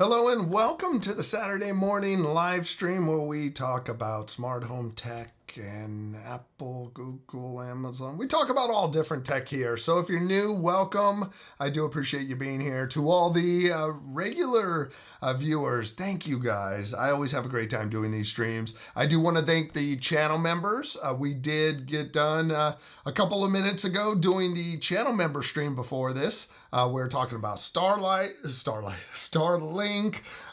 Hello and welcome to the Saturday morning live stream where we talk about smart home tech and Apple, Google, Amazon. We talk about all different tech here. So if you're new, welcome. I do appreciate you being here. To all the regular viewers, thank you guys. I always have a great time doing these streams. I do want to thank the channel members. We did get done a couple of minutes ago doing the channel member stream before this. We're talking about Starlink.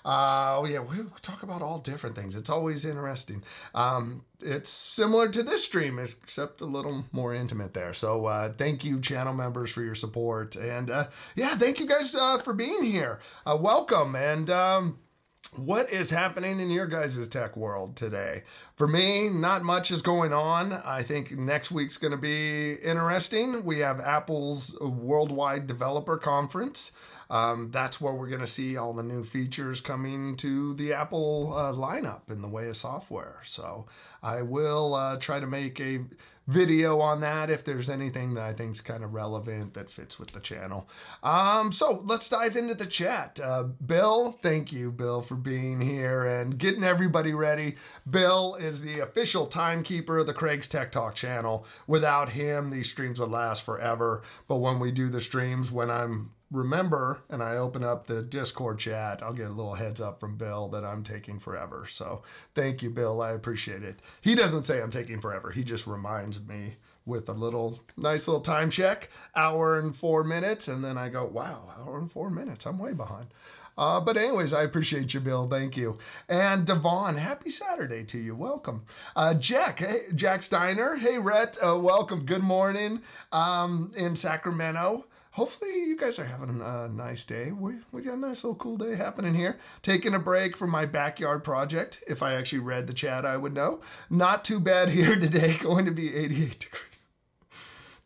Yeah, we talk about all different things. It's always interesting. It's similar to this stream, except a little more intimate there. So thank you, channel members, for your support. And yeah, thank you guys for being here. Welcome. And what is happening in your guys' tech world today? For me, not much is going on. I think next week's going to be interesting. We have Apple's Worldwide Developer Conference. That's where we're going to see all the new features coming to the Apple lineup in the way of software. So I will try to make a video on that if there's anything that I think is kind of relevant that fits with the channel. So let's dive into the chat. Bill, thank you, Bill, for being here and getting everybody ready. Bill is the official timekeeper of the Craig's Tech Talk channel. Without him, these streams would last forever. But when we do the streams, when I'm remember and I open up the Discord chat, I'll get a little heads up from Bill that I'm taking forever. So thank you, Bill. I appreciate it. He doesn't say I'm taking forever. He just reminds me with a nice little time check, hour and 4 minutes. And then I go, wow, hour and 4 minutes. I'm way behind. But anyways, I appreciate you, Bill. Thank you. And Devon, happy Saturday to you. Welcome. Jack, hey, Jack Steiner. Hey, Rhett, welcome. Good morning in Sacramento. Hopefully you guys are having a nice day. We got a nice little cool day happening here. Taking a break from my backyard project. If I actually read the chat, I would know. Not too bad here today. Going to be 88 degrees.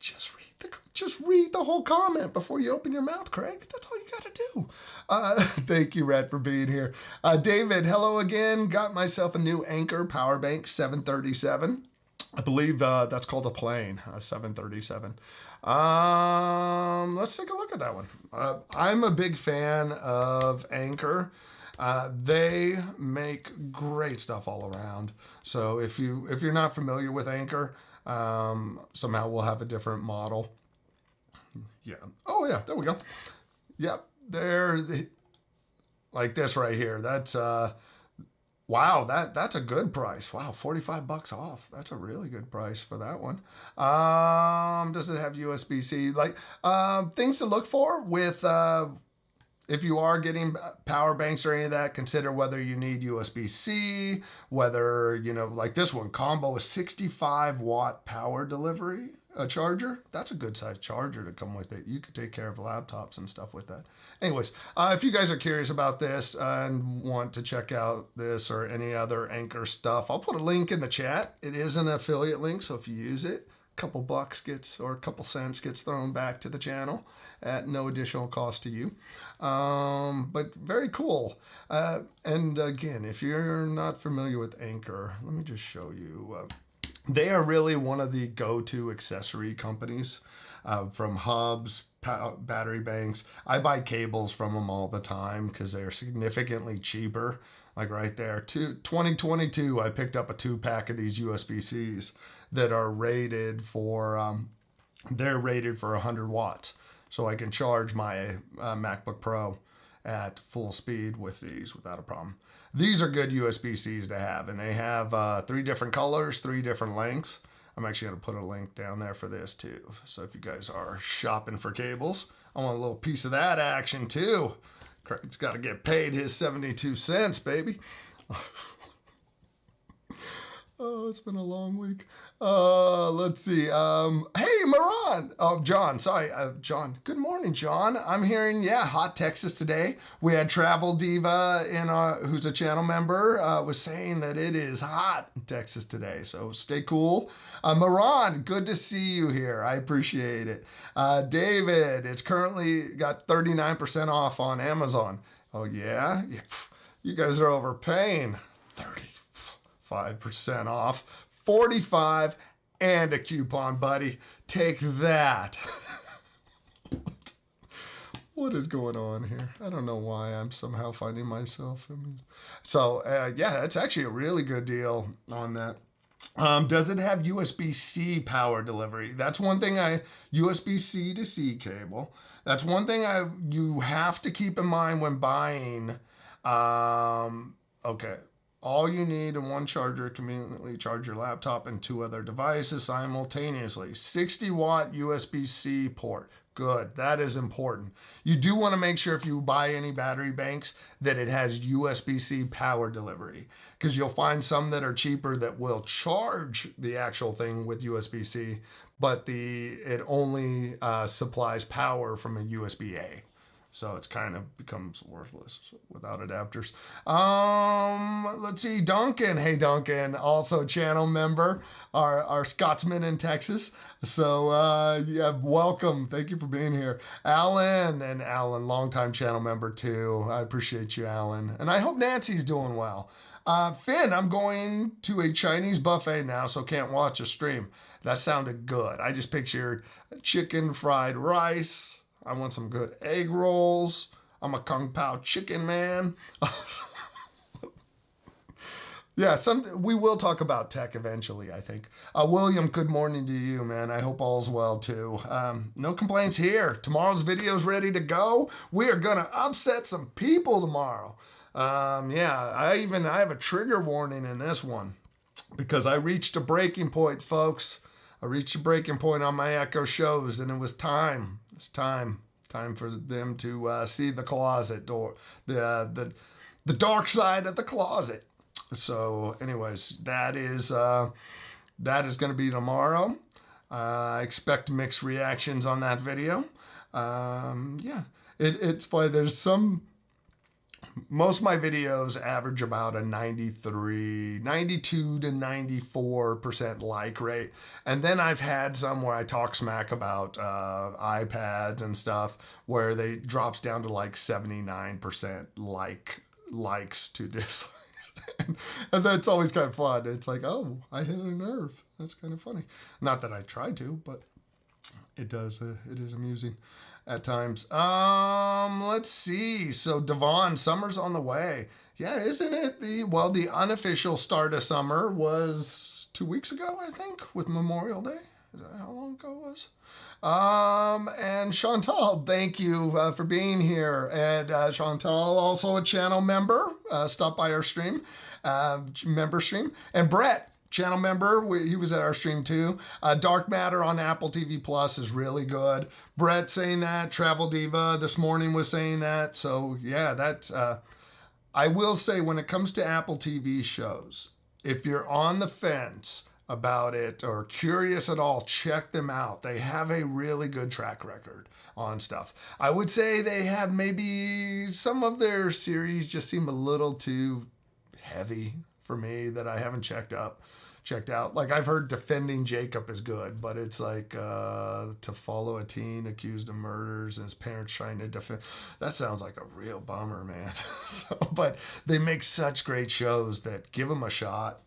Just read the whole comment before you open your mouth, Craig. That's all you got to do. Thank you, Red, for being here. David, hello again. Got myself a new Anker power bank 737. I believe that's called a plane, a 737. Let's take a look at that one. I'm a big fan of Anker. They make great stuff all around. So if you're not familiar with Anker, somehow we'll have a different model. Yeah. Oh yeah, there we go. Yep. Like this right here. That's wow, that's a good price. Wow, $45 off. That's a really good price for that one. Does it have USB-C? Like things to look for with if you are getting power banks or any of that, consider whether you need USB-C, whether, like this one, combo a 65-watt power delivery. A charger, that's a good size charger to come with it. You could take care of laptops and stuff with that. Anyways, if you guys are curious about this and want to check out this or any other Anker stuff, I'll put a link in the chat. It is an affiliate link, so if you use it, a couple bucks or a couple cents gets thrown back to the channel at no additional cost to you. But very cool. And again, if you're not familiar with Anker, let me just show you. They are really one of the go-to accessory companies, from hubs, battery banks. I buy cables from them all the time because they're significantly cheaper. Like right there, 2022, I picked up a 2-pack of these USB-Cs that are rated for, they're rated for 100 watts. So I can charge my MacBook Pro at full speed with these without a problem. These are good USB-Cs to have, and they have 3 different colors, 3 different lengths. I'm actually going to put a link down there for this too. So if you guys are shopping for cables, I want a little piece of that action too. Craig's got to get paid his 72 cents, baby. Oh, it's been a long week. Let's see. Hey, Moran. Oh, John. Sorry, John. Good morning, John. I'm hearing, hot Texas today. We had Travel Diva who's a channel member, was saying that it is hot in Texas today. So stay cool. Moran, good to see you here. I appreciate it. David, it's currently got 39% off on Amazon. Oh, yeah? You guys are overpaying. 5% off, 45 and a coupon, buddy. Take that. What is going on here? I don't know why I'm somehow finding myself. So, yeah, it's actually a really good deal on that. Does it have USB-C power delivery? That's one thing USB-C to C cable. That's one thing you have to keep in mind when buying. Okay. All you need in one charger, conveniently charge your laptop and 2 other devices simultaneously. 60-watt USB-C port. Good. That is important. You do want to make sure if you buy any battery banks that it has USB-C power delivery, because you'll find some that are cheaper that will charge the actual thing with USB-C, but it only supplies power from a USB-A. So it's kind of becomes worthless without adapters. Let's see, Duncan. Hey, Duncan, also channel member, our Scotsman in Texas. So yeah, welcome. Thank you for being here. Alan, longtime channel member too. I appreciate you, Alan. And I hope Nancy's doing well. Finn, I'm going to a Chinese buffet now, so can't watch a stream. That sounded good. I just pictured chicken fried rice. I want some good egg rolls. I'm a Kung Pao chicken man. Yeah, we will talk about tech eventually, I think. William, good morning to you, man. I hope all's well, too. No complaints here. Tomorrow's video's ready to go. We are going to upset some people tomorrow. Yeah, I have a trigger warning in this one because I reached a breaking point, folks. I reached a breaking point on my Echo shows, and it was time. It's time for them to see the closet door, the dark side of the closet. So, anyways, that is going to be tomorrow. I expect mixed reactions on that video. Yeah, it's funny. There's most of my videos average about a 92 to 94% like rate. And then I've had some where I talk smack about iPads and stuff where they drops down to like 79% likes to dislikes. And that's always kind of fun. It's like, oh, I hit a nerve. That's kind of funny. Not that I try to, but it is amusing at times. Let's see. So Devon, summer's on the way. Yeah, isn't it? The unofficial start of summer was 2 weeks ago, I think, with Memorial Day. Is that how long ago it was? And Chantal, thank you for being here. And Chantal, also a channel member, stopped by our stream, member stream. And Brett, channel member, he was at our stream too. Dark Matter on Apple TV Plus is really good. Brett saying that. Travel Diva this morning was saying that. So yeah, that's. I will say when it comes to Apple TV shows, if you're on the fence about it or curious at all, check them out. They have a really good track record on stuff. I would say they have maybe some of their series just seem a little too heavy for me that I haven't checked out. Like I've heard Defending Jacob is good, but it's like To Follow a Teen Accused of Murders and his parents trying to defend. That sounds like a real bummer, man. But they make such great shows that give them a shot.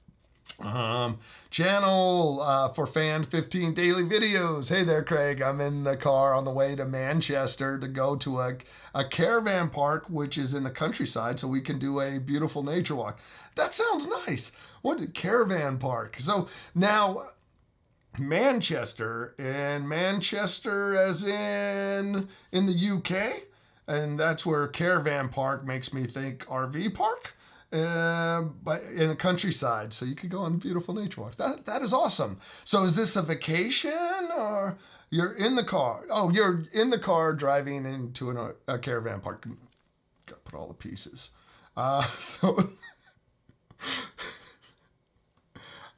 Channel for Fan 15 daily videos. Hey there, Craig. I'm in the car on the way to Manchester to go to a caravan park, which is in the countryside, so we can do a beautiful nature walk. That sounds nice. What caravan park? So now Manchester as in the UK, and that's where caravan park makes me think RV park. But in the countryside, so you could go on beautiful nature walks. That is awesome. So is this a vacation or you're in the car? Oh, you're in the car driving into a caravan park. Got to put all the pieces. So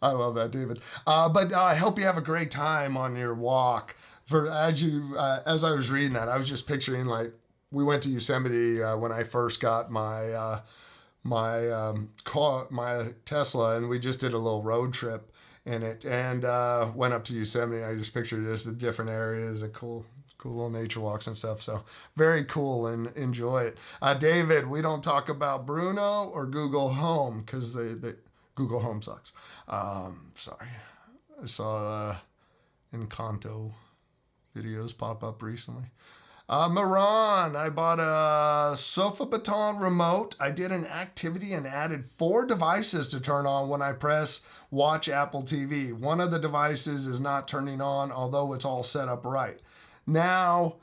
I love that, David. But I hope you have a great time on your walk. As I was reading that, I was just picturing like we went to Yosemite when I first got my Tesla, and we just did a little road trip in it and went up to Yosemite. I just pictured just the different areas and cool little nature walks and stuff. So very cool and enjoy it. David, we don't talk about Bruno or Google Home because the Google Home sucks. Sorry. I saw Encanto videos pop up recently. Moran, I bought a Sofa Baton remote. I did an activity and added 4 devices to turn on when I press watch Apple TV. One of the devices is not turning on, although it's all set up right. Now,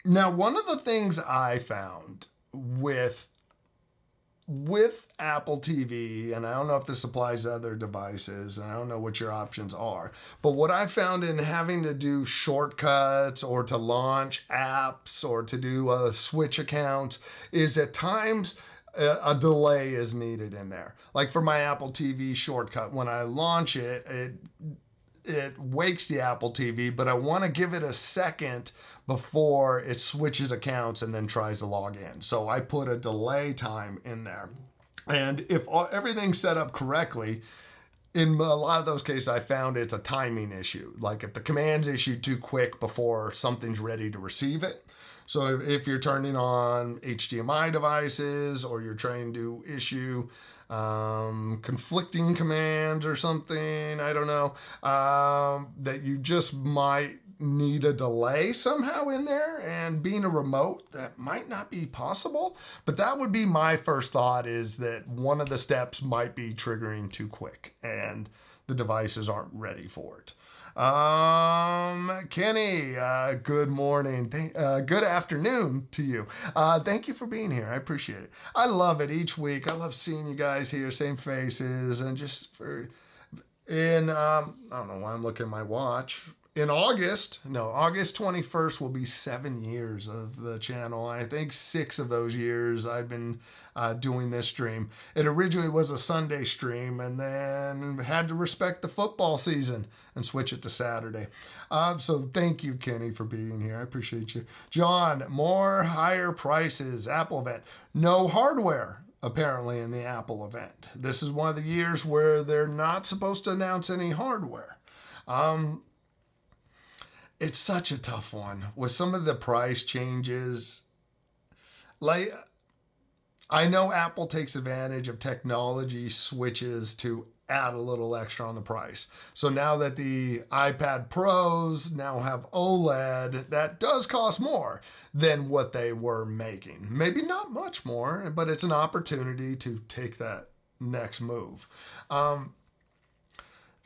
one of the things I found with Apple TV, and I don't know if this applies to other devices, and I don't know what your options are, but what I found in having to do shortcuts or to launch apps or to do a switch account is at times a delay is needed in there. Like for my Apple TV shortcut, when I launch it, it wakes the Apple TV, but I want to give it a second before it switches accounts and then tries to log in. So I put a delay time in there. And if everything's set up correctly, in a lot of those cases, I found it's a timing issue. Like if the command's issued too quick before something's ready to receive it. So if you're turning on HDMI devices or you're trying to issue conflicting commands or something, I don't know, that you just might need a delay somehow in there, and being a remote, that might not be possible. But that would be my first thought, is that one of the steps might be triggering too quick and the devices aren't ready for it. Kenny, good morning. Good afternoon to you. Thank you for being here. I appreciate it. I love it each week. I love seeing you guys here, same faces, and just I don't know why I'm looking at my watch. In August 21st will be 7 years of the channel. I think 6 of those years I've been doing this stream. It originally was a Sunday stream and then had to respect the football season and switch it to Saturday. So thank you, Kenny, for being here. I appreciate you. John, more higher prices, Apple event. No hardware, apparently, in the Apple event. This is one of the years where they're not supposed to announce any hardware. It's such a tough one with some of the price changes. Like, I know Apple takes advantage of technology switches to add a little extra on the price. So now that the iPad Pros now have OLED, that does cost more than what they were making. Maybe not much more, but it's an opportunity to take that next move.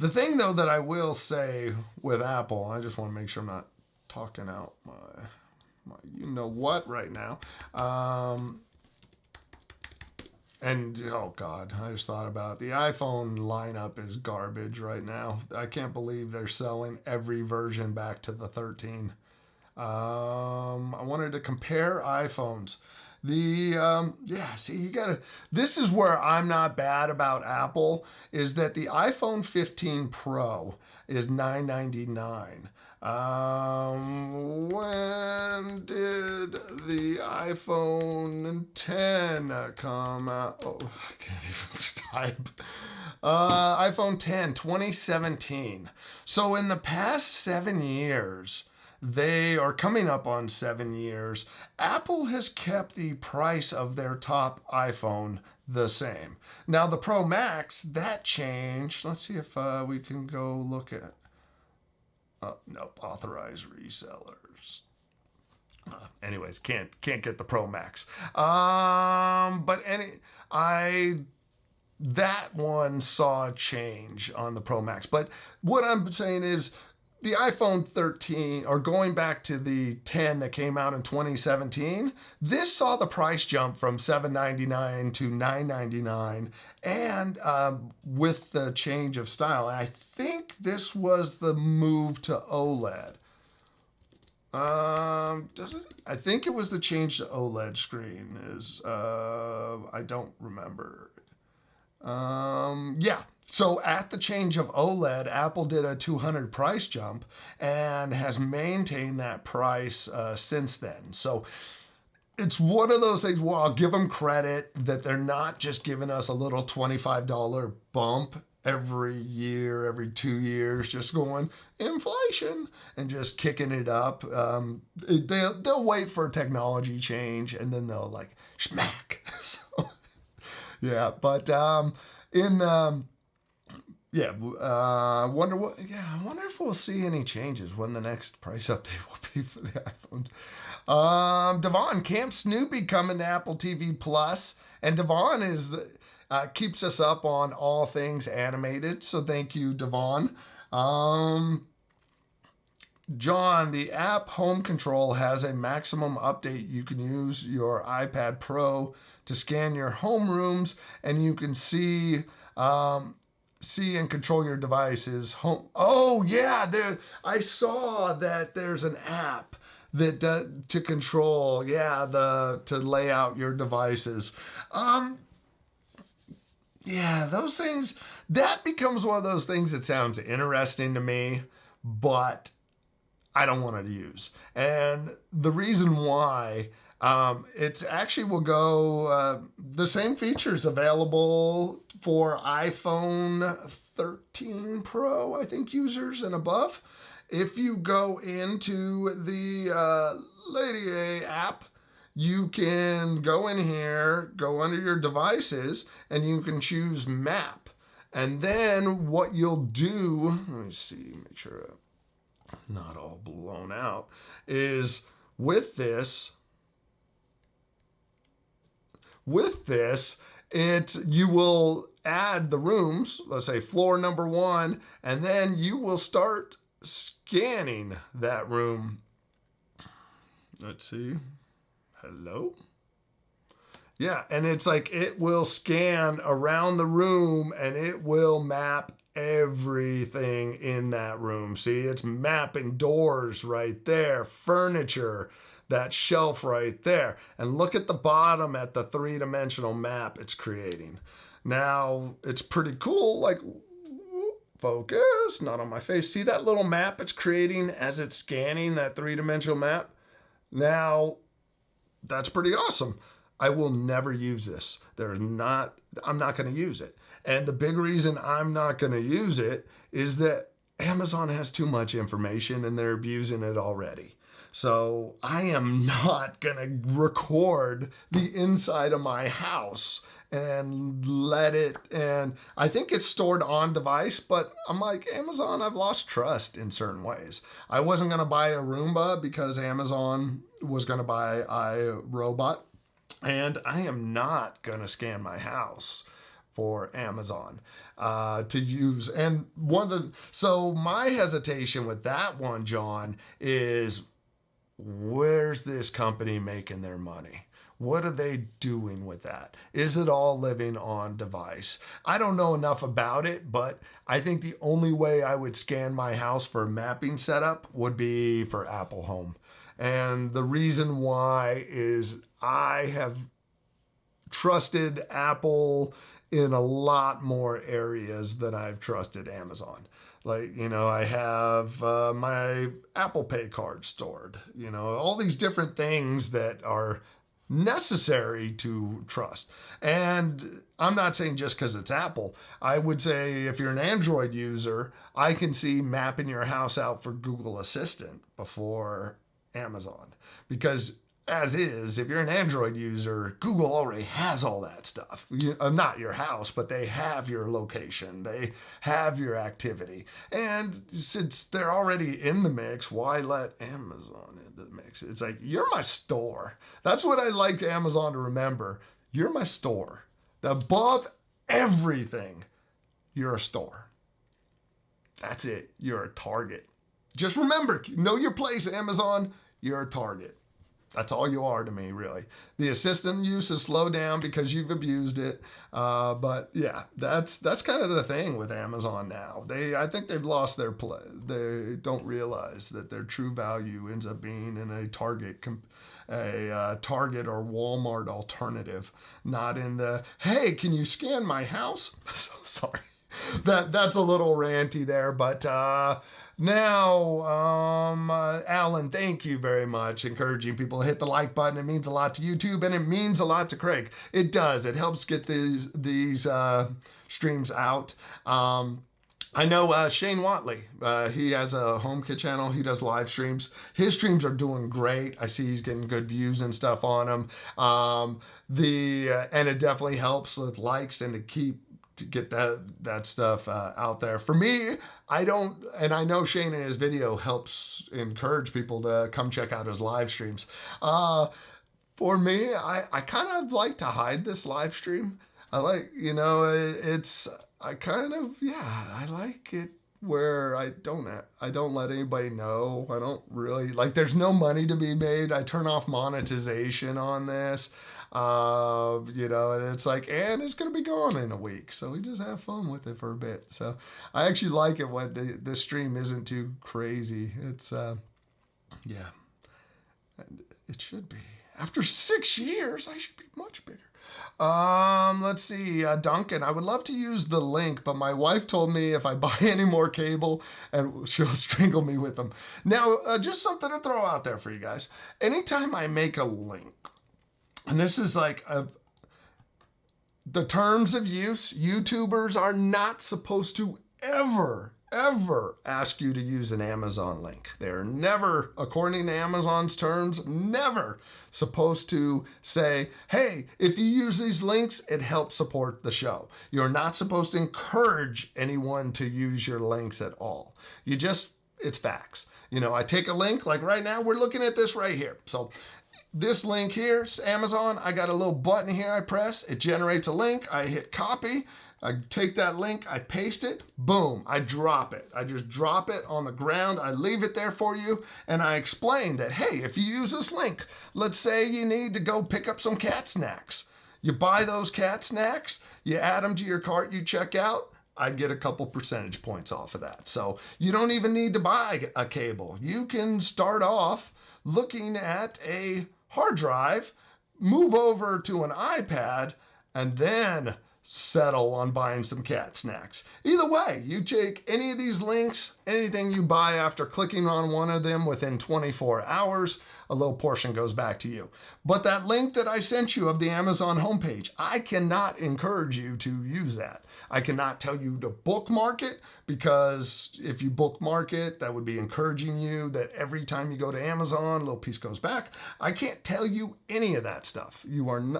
The thing, though, that I will say with Apple, I just want to make sure I'm not talking out my you-know-what right now. And, oh, God, I just thought about it. The iPhone lineup is garbage right now. I can't believe they're selling every version back to the 13. I wanted to compare iPhones. This is where I'm not bad about Apple, is that the iPhone 15 Pro is $999. When did the iPhone 10 come out? Oh, I can't even type. iPhone 10, 2017. So in the past 7 years, they are coming up on 7 years, Apple has kept the price of their top iPhone the same. Now the Pro Max, that changed. Let's see if we can go look at, nope, authorized resellers. Anyways, can't get the Pro Max. That one saw a change on the Pro Max. But what I'm saying is, the iPhone 13, or going back to the 10 that came out in 2017, this saw the price jump from $799 to $999, and with the change of style. I think this was the move to OLED. I think it was the change to OLED screen. I don't remember. Yeah. So at the change of OLED, Apple did a $200 price jump and has maintained that price since then. So it's one of those things where I'll give them credit that they're not just giving us a little $25 bump every year, every 2 years, just going inflation and just kicking it up. They'll wait for a technology change and then they'll like schmack. So, yeah, but yeah, wonder what. Yeah, I wonder if we'll see any changes when the next price update will be for the iPhones. Devon, Camp Snoopy coming to Apple TV Plus, and Devon is keeps us up on all things animated. So thank you, Devon. Um, John, the app Home Control has a maximum update. You can use your iPad Pro to scan your home rooms, and you can see and control your devices. Home. Oh yeah, there. I saw that there's an app that to control. Yeah, to lay out your devices. Yeah, those things. That becomes one of those things that sounds interesting to me, but I don't want to use. And the reason why, it's actually will go the same features available for iPhone 13 Pro, I think, users and above. If you go into the Lady A app, you can go in here, go under your devices, and you can choose map. And then what you'll do, let me see, make sure not all blown out, is with this, you will add the rooms, let's say floor number 1, and then you will start scanning that room. Let's see. Hello? Yeah, and it's like it will scan around the room and it will map everything in that room. See, it's mapping doors right there, furniture, that shelf right there. And look at the bottom at the 3-dimensional map it's creating. Now, it's pretty cool, like, focus, not on my face. See that little map it's creating as it's scanning that 3-dimensional map? Now, that's pretty awesome. I will never use this. I'm not going to use it. And the big reason I'm not going to use it is that Amazon has too much information and they're abusing it already. So I am not going to record the inside of my house and let it, and I think it's stored on device, but I'm like, Amazon, I've lost trust in certain ways. I wasn't going to buy a Roomba because Amazon was going to buy iRobot, and I am not going to scan my house for Amazon to use. And so my hesitation with that one, John, is where's this company making their money? What are they doing with that? Is it all living on device? I don't know enough about it, but I think the only way I would scan my house for a mapping setup would be for Apple Home. And the reason why is I have trusted Apple in a lot more areas than I've trusted Amazon. Like, I have my Apple Pay card stored, all these different things that are necessary to trust. And I'm not saying just because it's Apple. I would say if you're an Android user, I can see mapping your house out for Google Assistant before Amazon. Because as is, if you're an Android user, Google already has all that stuff. Not your house, but they have your location. They have your activity. And since they're already in the mix, why let Amazon into the mix? It's like, you're my store. That's what I like Amazon to remember. You're my store. Above everything, you're a store. That's it. You're a target. Just remember, know your place, Amazon. You're a target. That's all you are to me, really. The assistant use has slowed down because you've abused it. But yeah, that's kind of the thing with Amazon now. I think they've lost their play. They don't realize that their true value ends up being in a Target or Walmart alternative, not in the, hey, can you scan my house? So sorry. That's a little ranty there, but now, Alan, thank you very much. Encouraging people to hit the like button. It means a lot to YouTube, and it means a lot to Craig. It does. It helps get these streams out. I know Shane Watley. He has a HomeKit channel. He does live streams. His streams are doing great. I see he's getting good views and stuff on them. And it definitely helps with likes and to keep to get that stuff out there. For me, I don't, and I know Shane in his video helps encourage people to come check out his live streams. For me, I kind of like to hide this live stream. I like, I kind of, yeah, I like it where I don't let anybody know. I don't really, like, there's no money to be made. I turn off monetization on this. And it's like, and it's going to be gone in a week. So we just have fun with it for a bit. So I actually like it when the stream isn't too crazy. It's, yeah, it should be. After 6 years, I should be much bigger. Let's see, Duncan, I would love to use the link, but my wife told me if I buy any more cable, and she'll strangle me with them. Now, just something to throw out there for you guys. Anytime I make a link, and this is like the terms of use, YouTubers are not supposed to ever ask you to use an Amazon link. They're never, according to Amazon's terms, never supposed to say, hey, if you use these links, it helps support the show. You're not supposed to encourage anyone to use your links at all. It's facts. I take a link, like right now, we're looking at this right here. So this link here, it's Amazon. I got a little button here I press. It generates a link. I hit copy. I take that link, I paste it, boom, I drop it. I just drop it on the ground. I leave it there for you. And I explain that, hey, if you use this link, let's say you need to go pick up some cat snacks. You buy those cat snacks, you add them to your cart, you check out, I get a couple percentage points off of that. So you don't even need to buy a cable. You can start off looking at a hard drive, move over to an iPad, and then settle on buying some cat snacks. Either way, you take any of these links, anything you buy after clicking on one of them within 24 hours, a little portion goes back to you. But that link that I sent you of the Amazon homepage, I cannot encourage you to use that. I cannot tell you to bookmark it, because if you bookmark it, that would be encouraging you that every time you go to Amazon, a little piece goes back. I can't tell you any of that stuff.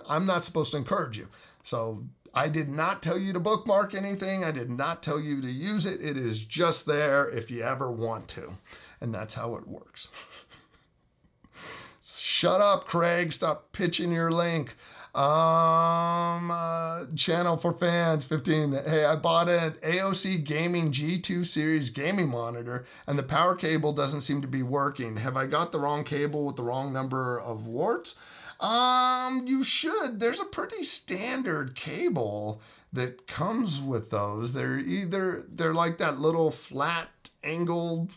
I'm not supposed to encourage you. So I did not tell you to bookmark anything. I did not tell you to use it. It is just there if you ever want to. And that's how it works. Shut up, Craig. Stop pitching your link. Channel for fans 15. Hey, I bought an AOC Gaming G2 series gaming monitor and the power cable doesn't seem to be working. Have I got the wrong cable with the wrong number of warts? You should. There's a pretty standard cable that comes with those. They're like that little flat angled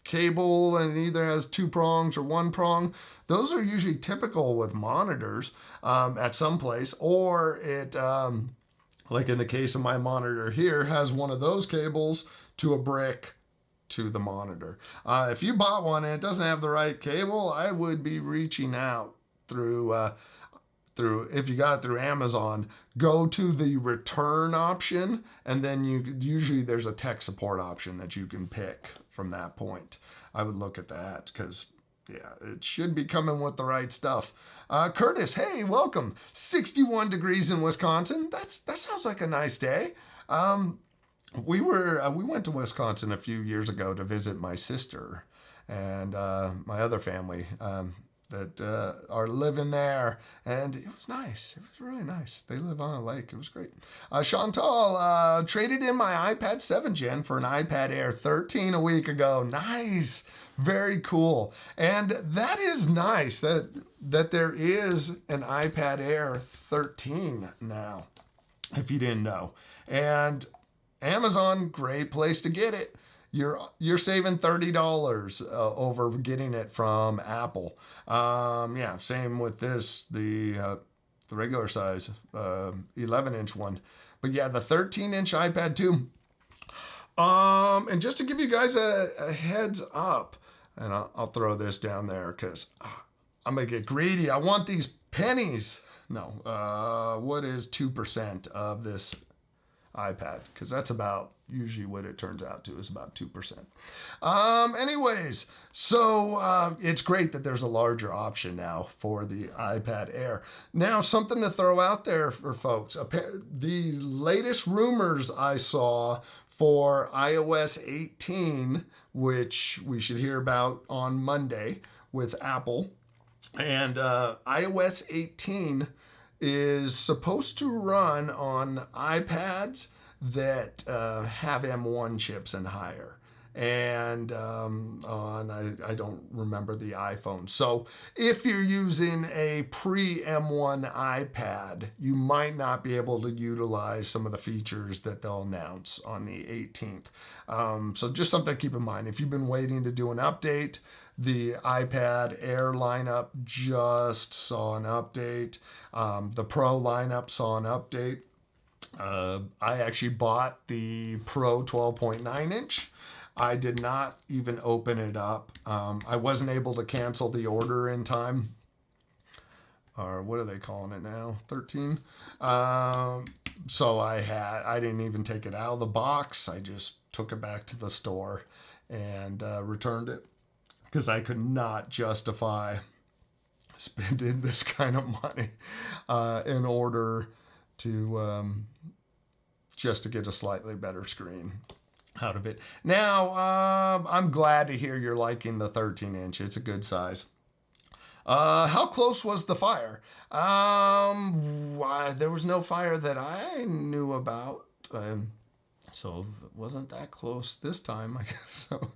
cable and either has 2 prongs or 1 prong. Those are usually typical with monitors at some place, or it, like in the case of my monitor here, has one of those cables to a brick to the monitor. If you bought one and it doesn't have the right cable, I would be reaching out through if you got it through Amazon, go to the return option, and then usually there's a tech support option that you can pick from that point. I would look at that, because yeah, it should be coming with the right stuff. Curtis, hey, welcome. 61 degrees in Wisconsin. That sounds like a nice day. We went to Wisconsin a few years ago to visit my sister and my other family that are living there, and it was nice. It was really nice. They live on a lake. It was great. Chantal traded in my iPad 7th Gen for an iPad Air 13 a week ago. Nice. Very cool. And that is nice that there is an iPad Air 13 now, if you didn't know. And Amazon, great place to get it. You're saving $30 over getting it from Apple. Yeah, same with this, the regular size 11-inch one. But yeah, the 13-inch iPad too. And just to give you guys a heads up, and I'll throw this down there because I'm gonna get greedy. I want these pennies. No, what is 2% of this? iPad, because that's about usually what it turns out to, is about 2%. Anyways, so it's great that there's a larger option now for the iPad Air. Now, something to throw out there for folks. The latest rumors I saw for iOS 18, which we should hear about on Monday with Apple, and iOS 18 is supposed to run on iPads that have M1 chips and higher, and I don't remember the iPhone. So if you're using a pre-M1 iPad, you might not be able to utilize some of the features that they'll announce on the 18th. So just something to keep in mind. If you've been waiting to do an update, the iPad Air lineup just saw an update. The Pro lineup saw an update. I actually bought the Pro 12.9 inch. I did not even open it up. I wasn't able to cancel the order in time. Or what are they calling it now? 13. So I didn't even take it out of the box. I just took it back to the store and returned it, because I could not justify spending this kind of money in order to just to get a slightly better screen out of it. Now, I'm glad to hear you're liking the 13 inch. It's a good size. How close was the fire? There was no fire that I knew about. So it wasn't that close this time, I guess. So,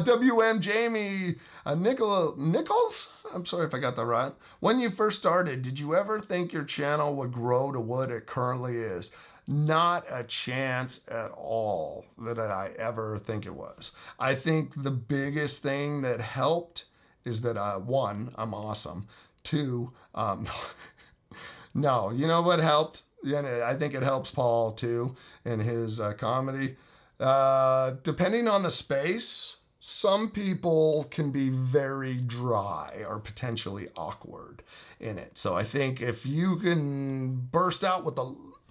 WM Jamie Nichols? I'm sorry if I got that right. When you first started, did you ever think your channel would grow to what it currently is? Not a chance at all that I ever think it was. I think the biggest thing that helped is that, one, I'm awesome. Two, no, you know what helped? Yeah, I think it helps Paul too in his comedy. Depending on the space, some people can be very dry or potentially awkward in it. So I think if you can burst out with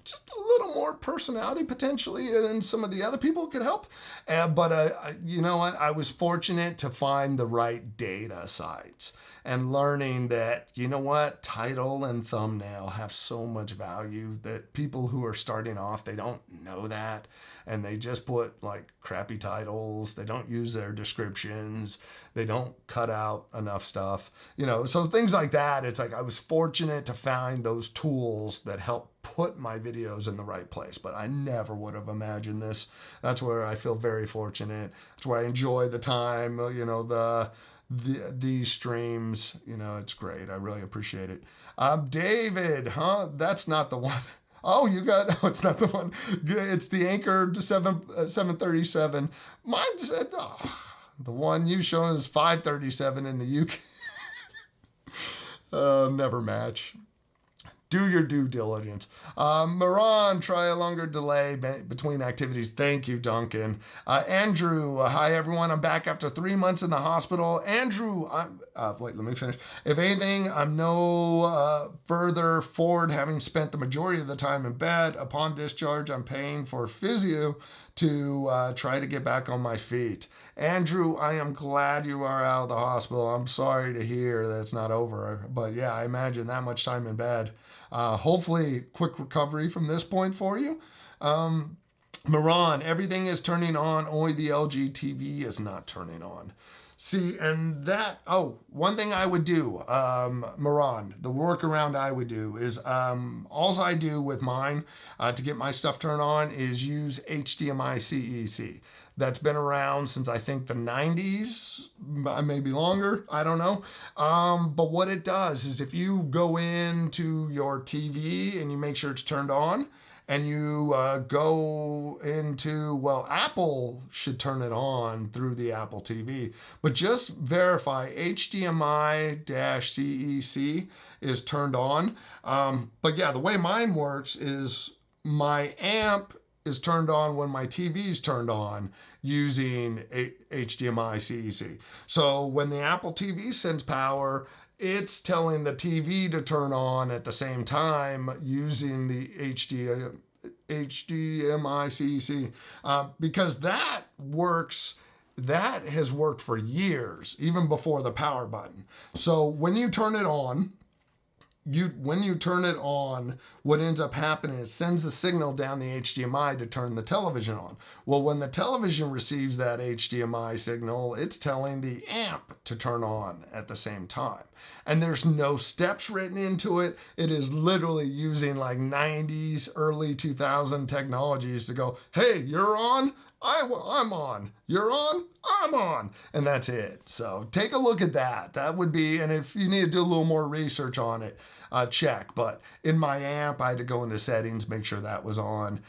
just a little more personality potentially than some of the other people could help. But you know what? I was fortunate to find the right data sites and learning that, you know what, title and thumbnail have so much value that people who are starting off, they don't know that. And they just put like crappy titles. They don't use their descriptions. They don't cut out enough stuff, you know, so things like that. It's like I was fortunate to find those tools that help put my videos in the right place, but I never would have imagined this. That's where I feel very fortunate. That's where I enjoy the time, you know, these streams, you know, it's great. I really appreciate it. David, that's not the one. Oh, it's not the one. It's the Anker 737. Mine said, the one you shown is 537 in the UK. Never match. Do your due diligence. Moran, try a longer delay between activities. Thank you, Duncan. Andrew, hi everyone. I'm back after 3 months in the hospital. Andrew, wait, let me finish. If anything, I'm no further forward, having spent the majority of the time in bed. Upon discharge, I'm paying for physio to try to get back on my feet. Andrew, I am glad you are out of the hospital. I'm sorry to hear that it's not over, but yeah, I imagine that much time in bed. Hopefully quick recovery from this point for you. Moran, everything is turning on, only the LG TV is not turning on. See, and that, one thing I would do, Moran, the workaround I would do is, all I do with mine to get my stuff turned on is use HDMI CEC. That's been around since I think the 90s, maybe longer, I don't know. But what it does is if you go into your TV and you make sure it's turned on, and you go into, well, Apple should turn it on through the Apple TV, but just verify HDMI-CEC is turned on. But yeah, the way mine works is my amp is turned on when my TV is turned on using HDMI CEC. So when the Apple TV sends power, it's telling the TV to turn on at the same time using the HDMI CEC, because that works. That has worked for years, even before the power button. So when you turn it on, what ends up happening is it sends the signal down the HDMI to turn the television on. Well, when the television receives that HDMI signal, it's telling the amp to turn on at the same time. And there's no steps written into it. It is literally using like 90s, early 2000 technologies to go, hey, you're on, I'm on. You're on, I'm on. And that's it. So take a look at that. That would be, and if you need to do a little more research on it, check. But in my amp, I had to go into settings, make sure that was on.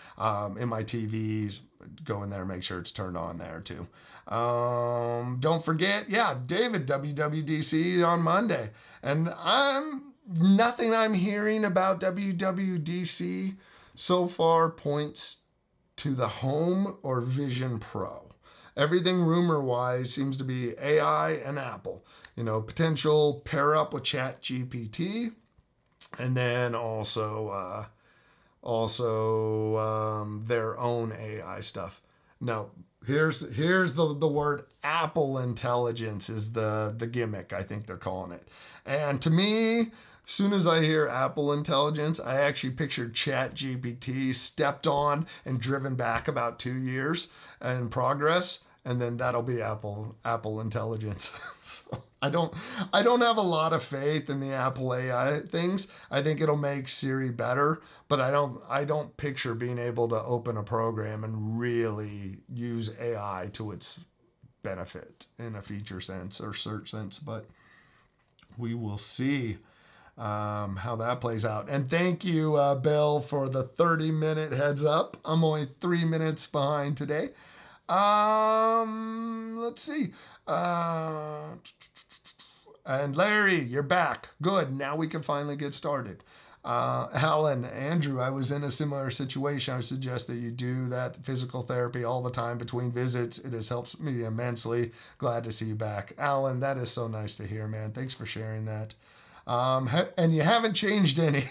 In my TVs, go in there, make sure it's turned on there too. Don't forget, yeah, David, WWDC on Monday. And nothing I'm hearing about WWDC so far points to the Home or Vision Pro. Everything rumor-wise seems to be AI and Apple. You know, potential pair up with ChatGPT, and then also their own AI stuff. No, here's the word Apple Intelligence is the gimmick, I think they're calling it. And to me, as soon as I hear Apple Intelligence, I actually pictured ChatGPT stepped on and driven back about 2 years in progress, and then that'll be Apple Intelligence. So I don't have a lot of faith in the Apple AI things. I think it'll make Siri better, but I don't picture being able to open a program and really use AI to its benefit in a feature sense or search sense. But we will see how that plays out. And thank you, Bill, for the 30-minute heads up. I'm only 3 minutes behind today. Let's see. And Larry, you're back. Good. Now we can finally get started. Alan, Andrew, I was in a similar situation. I would suggest that you do that physical therapy all the time between visits. It has helped me immensely. Glad to see you back. Alan, that is so nice to hear, man. Thanks for sharing that. And you haven't changed any.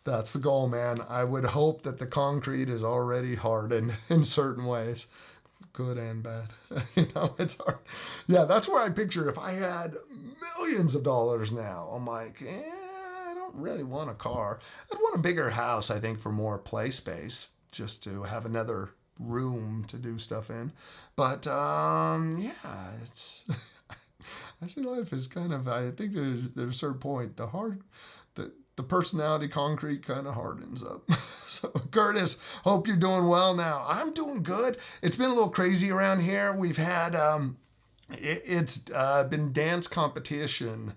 That's the goal, man. I would hope that the concrete is already hardened in certain ways, good and bad. You know, it's hard. Yeah, that's where I picture if I had millions of dollars now. I'm like, I don't really want a car. I'd want a bigger house, I think, for more play space, just to have another room to do stuff in. But yeah, it's. I see life is kind of. I think there's a certain point. The personality concrete kind of hardens up. So Curtis, hope you're doing well now. I'm doing good. It's been a little crazy around here. We've had, it's been dance competition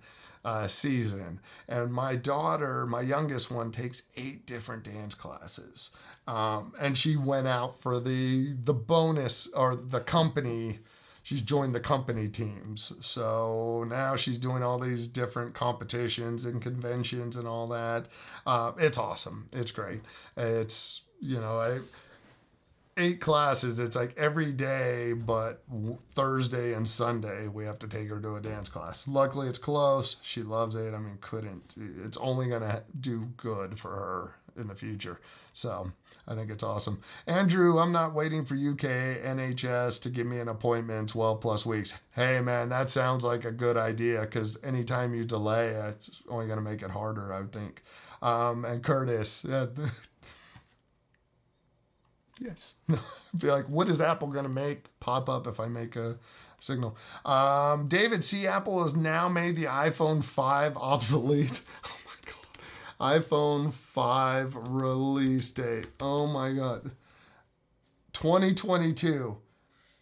season. And my daughter, my youngest one, takes 8 different dance classes. And she went out for the bonus or the company. She's joined the company teams. So now she's doing all these different competitions and conventions and all that. It's awesome. It's great. It's, 8 classes. It's like every day, but Thursday and Sunday, we have to take her to a dance class. Luckily, it's close. She loves it. I mean, it's only going to do good for her in the future. So I think it's awesome. Andrew, I'm not waiting for UK NHS to give me an appointment in 12 plus weeks. Hey, man, that sounds like a good idea because anytime you delay, it's only going to make it harder, I would think. And Curtis, yes. Be like, what is Apple going to pop up if I make a signal? David, see, Apple has now made the iPhone 5 obsolete. iPhone 5 release date. Oh my God. 2022.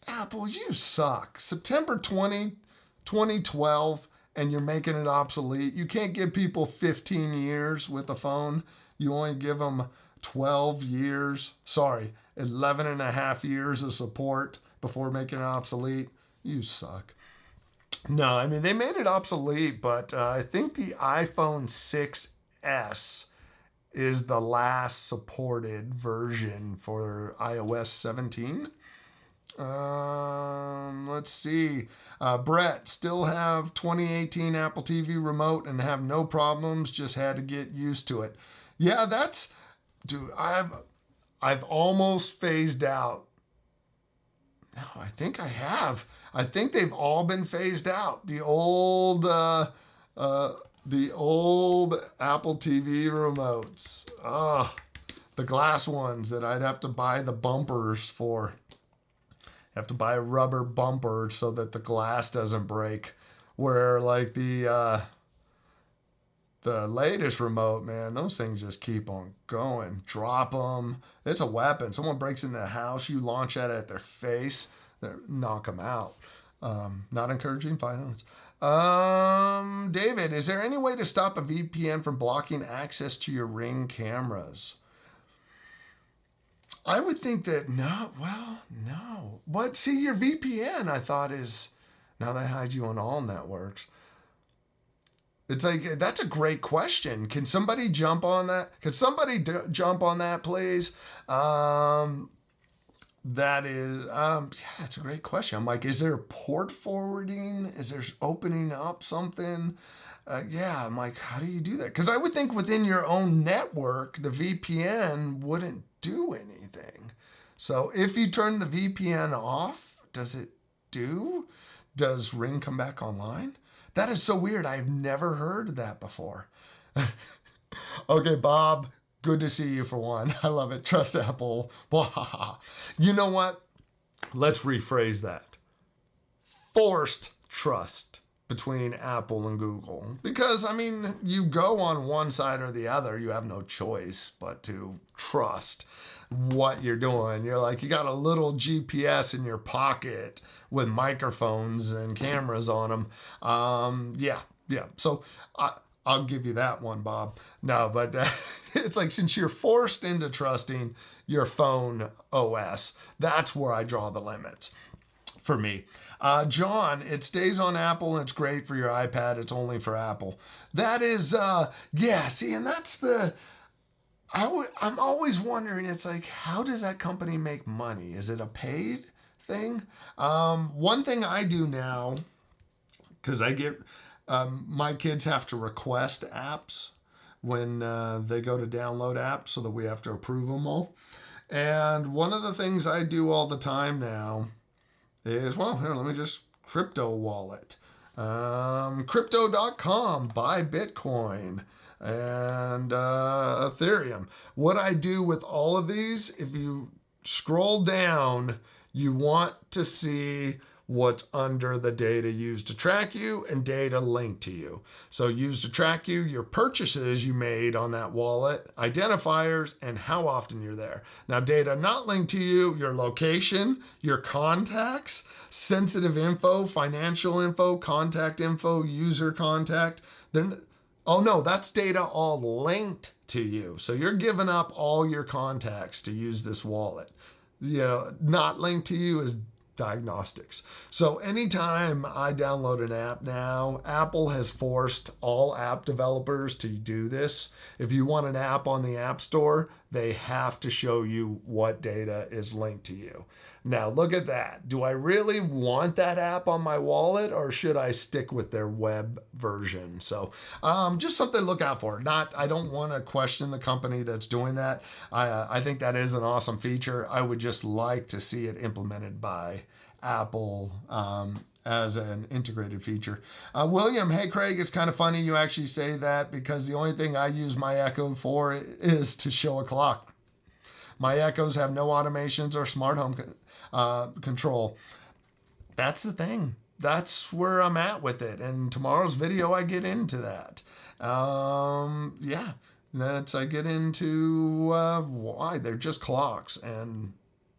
Apple, you suck. September 20, 2012, and you're making it obsolete. You can't give people 15 years with a phone. You only give them 12 years. Sorry, 11 and a half years of support before making it obsolete. You suck. No, I mean, they made it obsolete, but I think the iPhone 6S is the last supported version for iOS 17. Let's see. Brett, still have 2018 Apple TV remote and have no problems. Just had to get used to it. Yeah, dude, I've almost phased out. No, I think I have. I think they've all been phased out. The old Apple TV remotes. The glass ones that I'd have to buy the bumpers for. Have to buy a rubber bumper so that the glass doesn't break. Where like the latest remote, man, those things just keep on going. Drop them. It's a weapon. Someone breaks into the house, you launch that at their face, knock them out. Not encouraging violence. David, is there any way to stop a VPN from blocking access to your Ring cameras? I would think that no. But see, your VPN, I thought, is now that hides you on all networks. It's like, that's a great question. Can somebody jump on that? Could somebody jump on that, please? That is, yeah, that's a great question. I'm like, is there port forwarding? Is there opening up something? Yeah, I'm like, how do you do that? Because I would think within your own network, the VPN wouldn't do anything. So if you turn the VPN off, does it do? Does Ring come back online? That is so weird. I've never heard that before. Okay, Bob, good to see you for one. I love it. Trust Apple. You know what? Let's rephrase that. Forced trust between Apple and Google. Because, I mean, you go on one side or the other. You have no choice but to trust what you're doing. You're like, you got a little GPS in your pocket with microphones and cameras on them. Yeah. So I'll give you that one, Bob. No, but it's like, since you're forced into trusting your phone OS, that's where I draw the limits for me. John, it stays on Apple and it's great for your iPad. It's only for Apple. That is, yeah, see, and that's the... I'm always wondering, it's like, how does that company make money? Is it a paid thing? One thing I do now, because I get, my kids have to request apps when they go to download apps so that we have to approve them all. And one of the things I do all the time now is, well, here, let me just crypto wallet. Crypto.com, buy Bitcoin and Ethereum. What I do with all of these, if you scroll down, you want to see what's under the data used to track you and data linked to you. So used to track you, your purchases you made on that wallet, identifiers, and how often you're there. Now, data not linked to you, your location, your contacts, sensitive info, financial info, contact info, user contact. Oh no, that's data all linked to you. So you're giving up all your contacts to use this wallet. You know, not linked to you is diagnostics. So anytime I download an app now, Apple has forced all app developers to do this. If you want an app on the App Store, they have to show you what data is linked to you. Now look at that. Do I really want that app on my wallet, or should I stick with their web version? So just something to look out for. I don't want to question the company that's doing that. I think that is an awesome feature. I would just like to see it implemented by Apple as an integrated feature. William, hey Craig, it's kind of funny you actually say that, because the only thing I use my Echo for is to show a clock. My Echoes have no automations or smart home control. That's the thing. That's where I'm at with it. And tomorrow's video, I get into that. Yeah, I get into why they're just clocks, and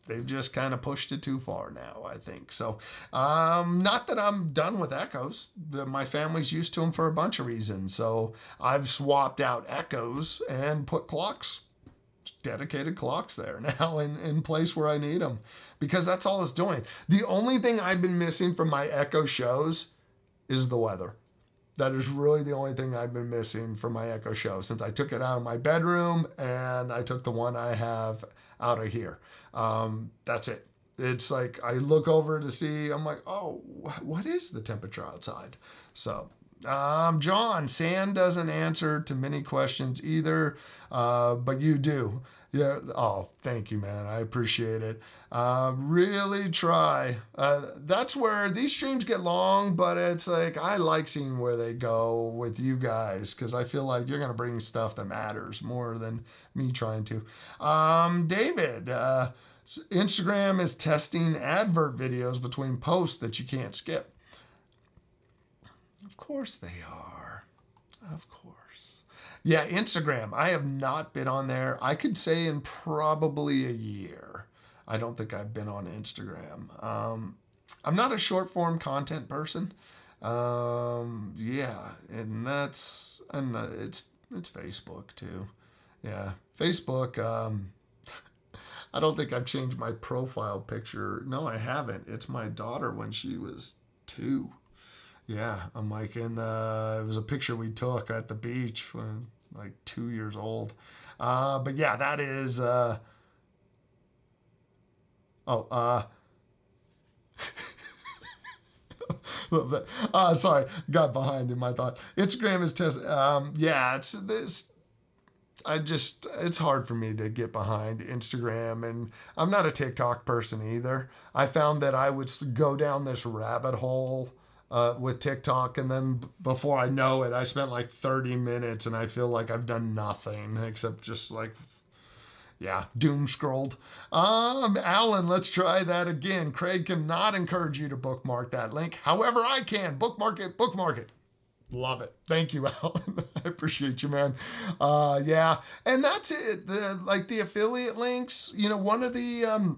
they've just kind of pushed it too far now, I think. So, not that I'm done with Echoes. My family's used to them for a bunch of reasons. So I've swapped out Echoes and put clocks, dedicated clocks there now in place where I need them, because that's all it's doing. The only thing I've been missing from my Echo shows is the weather. That is really the only thing I've been missing from my Echo show since I took it out of my bedroom and I took the one I have out of here. That's it. It's like I look over to see, I'm like, oh, what is the temperature outside? So, John, sand doesn't answer to many questions either, but you do. Yeah. Oh, thank you, man. I appreciate it. Really try. That's where these streams get long, but it's like I like seeing where they go with you guys because I feel like you're gonna bring stuff that matters more than me trying to. David, Instagram is testing advert videos between posts that you can't skip. Of course they are. Of course. Yeah, Instagram. I have not been on there. I could say in probably a year. I don't think I've been on Instagram. I'm not a short form content person. Yeah, and it's Facebook too. Yeah, Facebook. I don't think I've changed my profile picture. No, I haven't. It's my daughter when she was 2. Yeah, I'm like it was a picture we took at the beach when like 2 years old. But yeah, that is, oh, sorry, got behind in my thought. Instagram is test. Yeah, it's this. It's hard for me to get behind Instagram, and I'm not a TikTok person either. I found that I would go down this rabbit hole with TikTok, and then before I know it, I spent like 30 minutes, and I feel like I've done nothing except just like, yeah, doom scrolled. Alan, let's try that again. Craig cannot encourage you to bookmark that link. However, I can. Bookmark it, bookmark it. Love it. Thank you, Alan. I appreciate you, man. Yeah, and that's it. Like the affiliate links, one of the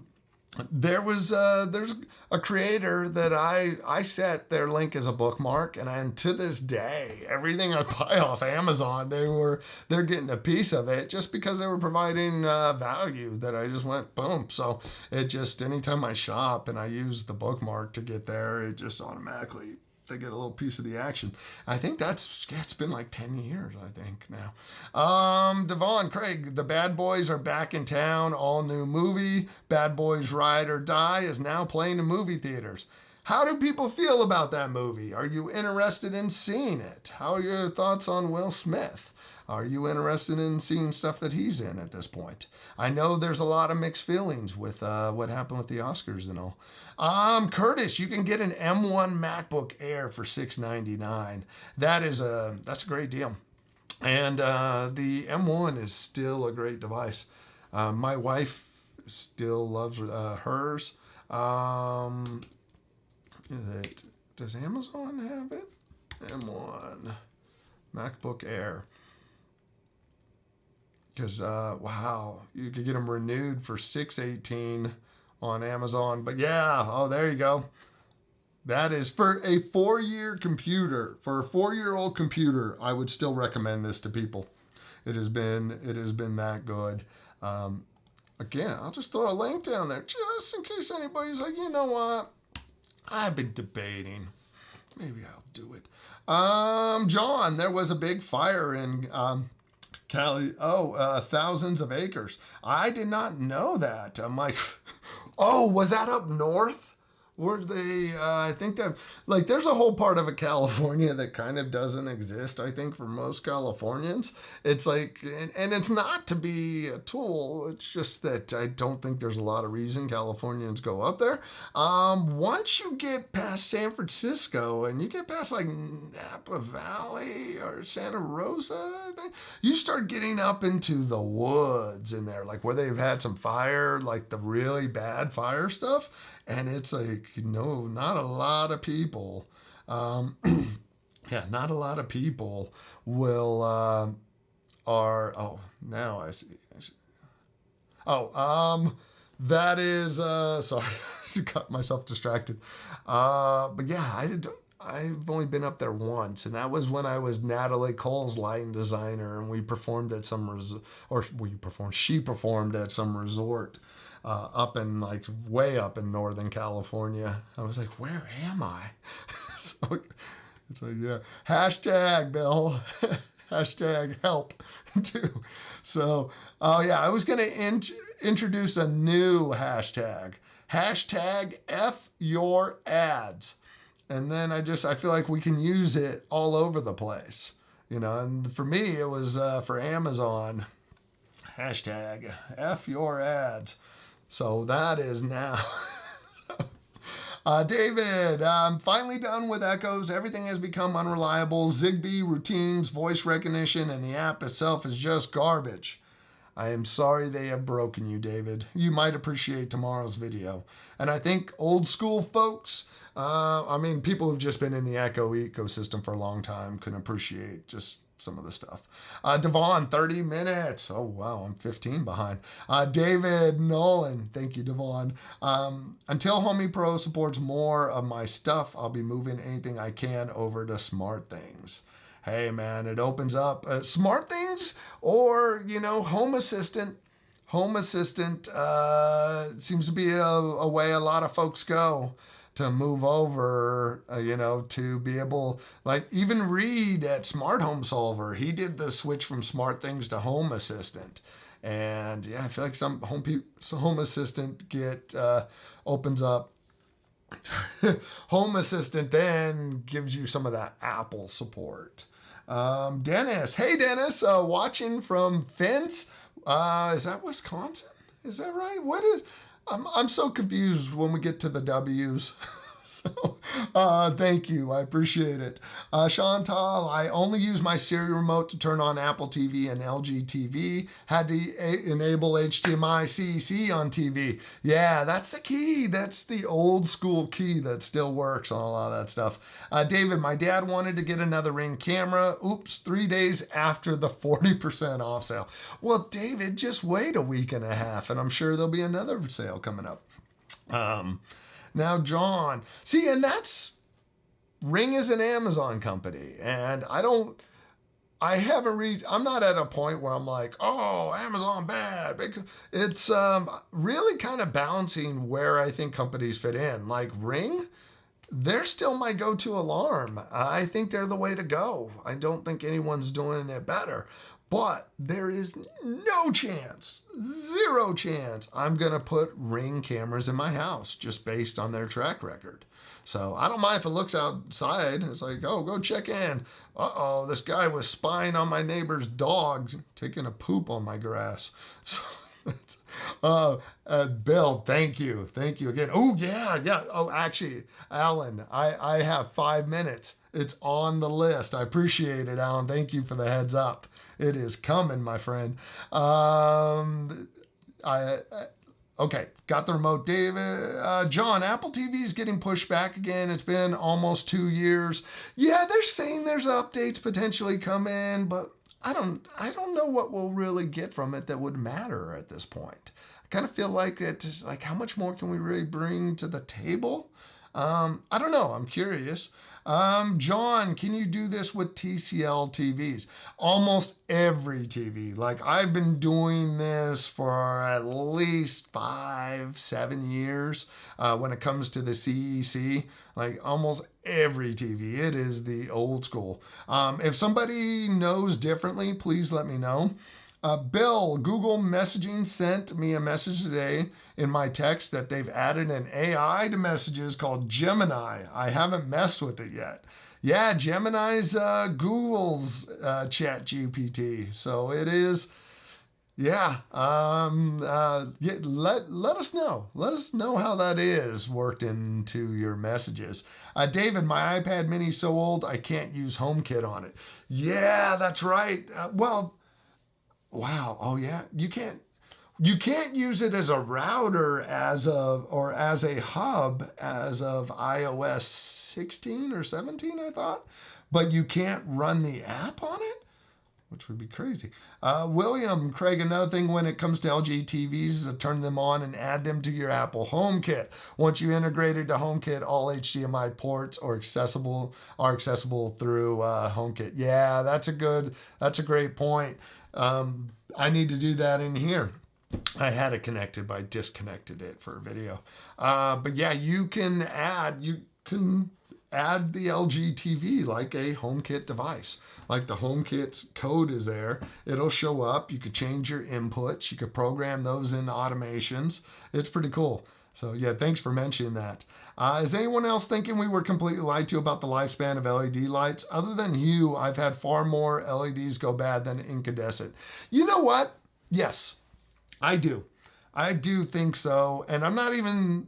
there's a creator that I set their link as a bookmark, and to this day, everything I buy off Amazon, they're getting a piece of it just because they were providing value that I just went boom. So it just anytime I shop and I use the bookmark to get there, it just automatically they get a little piece of the action. I think it's been like 10 years, I think now. Devon, Craig, the Bad Boys are back in town. All new movie. Bad Boys Ride or Die is now playing in movie theaters. How do people feel about that movie? Are you interested in seeing it? How are your thoughts on Will Smith? Are you interested in seeing stuff that he's in at this point? I know there's a lot of mixed feelings with what happened with the Oscars and all. Curtis, you can get an M1 MacBook Air for $699. That's a great deal. And the M1 is still a great device. My wife still loves hers. Does Amazon have it? M1 MacBook Air. Because wow, you could get them renewed for $618 on Amazon. But yeah, oh, there you go. That is for a 4-year computer. For a 4-year-old computer, I would still recommend this to people. It has been that good. Again, I'll just throw a link down there just in case anybody's like, you know what? I've been debating. Maybe I'll do it. John, there was a big fire in Cali. Thousands of acres. I did not know that. I'm like, oh, was that up north? Were they, I think that, like, there's a whole part of California that kind of doesn't exist, I think, for most Californians. It's like, and it's not to be a tool, it's just that I don't think there's a lot of reason Californians go up there. Once you get past San Francisco and you get past, like, Napa Valley or Santa Rosa, I think, you start getting up into the woods in there, like, where they've had some fire, like the really bad fire stuff. And it's like, no, not a lot of people. Yeah, not a lot of people will, oh, now I see. That is, sorry, I got myself distracted. But yeah, I've only been up there once, and that was when I was Natalie Cole's lighting designer, and she performed at some resort. Up in like way up in Northern California. I was like, where am I? So it's like, yeah, hashtag Bill, hashtag help too. So, oh yeah, I was going to introduce a new hashtag F your ads. And then I feel like we can use it all over the place, and for me, it was for Amazon. Hashtag F your ads. So that is now. David, I'm finally done with echoes. Everything has become unreliable. Zigbee, routines, voice recognition, and the app itself is just garbage. I am sorry they have broken you, David. You might appreciate tomorrow's video. And I think old school folks, people who've just been in the Echo ecosystem for a long time can appreciate just some of the stuff. Devon, 30 minutes. Oh, wow, I'm 15 behind. David Nolan, thank you, Devon. Until Homie Pro supports more of my stuff, I'll be moving anything I can over to Smart Things. Hey, man, it opens up Smart Things or, Home Assistant. Home Assistant seems to be a way a lot of folks go to move over, to be able, like even Reed at Smart Home Solver, he did the switch from Smart Things to Home Assistant. And yeah, I feel like some Home Assistant opens up. Home Assistant then gives you some of that Apple support. Dennis, hey Dennis, watching from Fence. Is that Wisconsin? Is that right? What is? I'm so confused when we get to the W's. So, thank you. I appreciate it. Chantal, I only use my Siri remote to turn on Apple TV and LG TV. Had to enable HDMI CEC on TV. Yeah, that's the key. That's the old school key that still works on a lot of that stuff. David, my dad wanted to get another Ring camera. Oops, 3 days after the 40% off sale. Well, David, just wait a week and a half, and I'm sure there'll be another sale coming up. Now, John, see, and Ring is an Amazon company, and I'm not at a point where I'm like, oh, Amazon bad. It's really kind of balancing where I think companies fit in. Like Ring, they're still my go-to alarm. I think they're the way to go. I don't think anyone's doing it better. But there is no chance, 0 chance, I'm going to put Ring cameras in my house just based on their track record. So I don't mind if it looks outside. It's like, oh, go check in. Uh-oh, this guy was spying on my neighbor's dog, taking a poop on my grass. So, Bill, thank you. Thank you again. Oh, yeah. Oh, actually, Alan, I have 5 minutes. It's on the list. I appreciate it, Alan. Thank you for the heads up. It is coming, my friend. Okay, got the remote. David, John, Apple TV is getting pushed back again. It's been almost 2 years. Yeah, they're saying there's updates potentially coming, but I don't know what we'll really get from it that would matter at this point. I kind of feel like it's just like, how much more can we really bring to the table? I don't know. I'm curious. John, can you do this with TCL TVs? Almost every TV. Like I've been doing this for at least 5-7 years when it comes to the CEC. Like almost every TV. It is the old school. If somebody knows differently, please let me know. Bill, Google Messaging sent me a message today in my text that they've added an AI to messages called Gemini. I haven't messed with it yet. Yeah, Gemini's Google's Chat GPT. So it is, yeah. Let us know. Let us know how that is worked into your messages. David, my iPad mini is so old I can't use HomeKit on it. Yeah, that's right. Wow. Oh yeah. You can't use it as a router or as a hub as of iOS 16 or 17, I thought. But you can't run the app on it, which would be crazy. William, Craig, another thing when it comes to LG TVs is to turn them on and add them to your Apple HomeKit. Once you integrated to HomeKit, all HDMI ports are accessible through HomeKit. Yeah, that's a great point. I need to do that in here. I had it connected, but I disconnected it for a video. But yeah, you can add the LG TV like a HomeKit device. Like the HomeKit's code is there. It'll show up. You could change your inputs. You could program those into automations. It's pretty cool. So yeah, thanks for mentioning that. Is anyone else thinking we were completely lied to about the lifespan of LED lights? Other than you, I've had far more LEDs go bad than incandescent. You know what? Yes, I do. I do think so. And I'm not even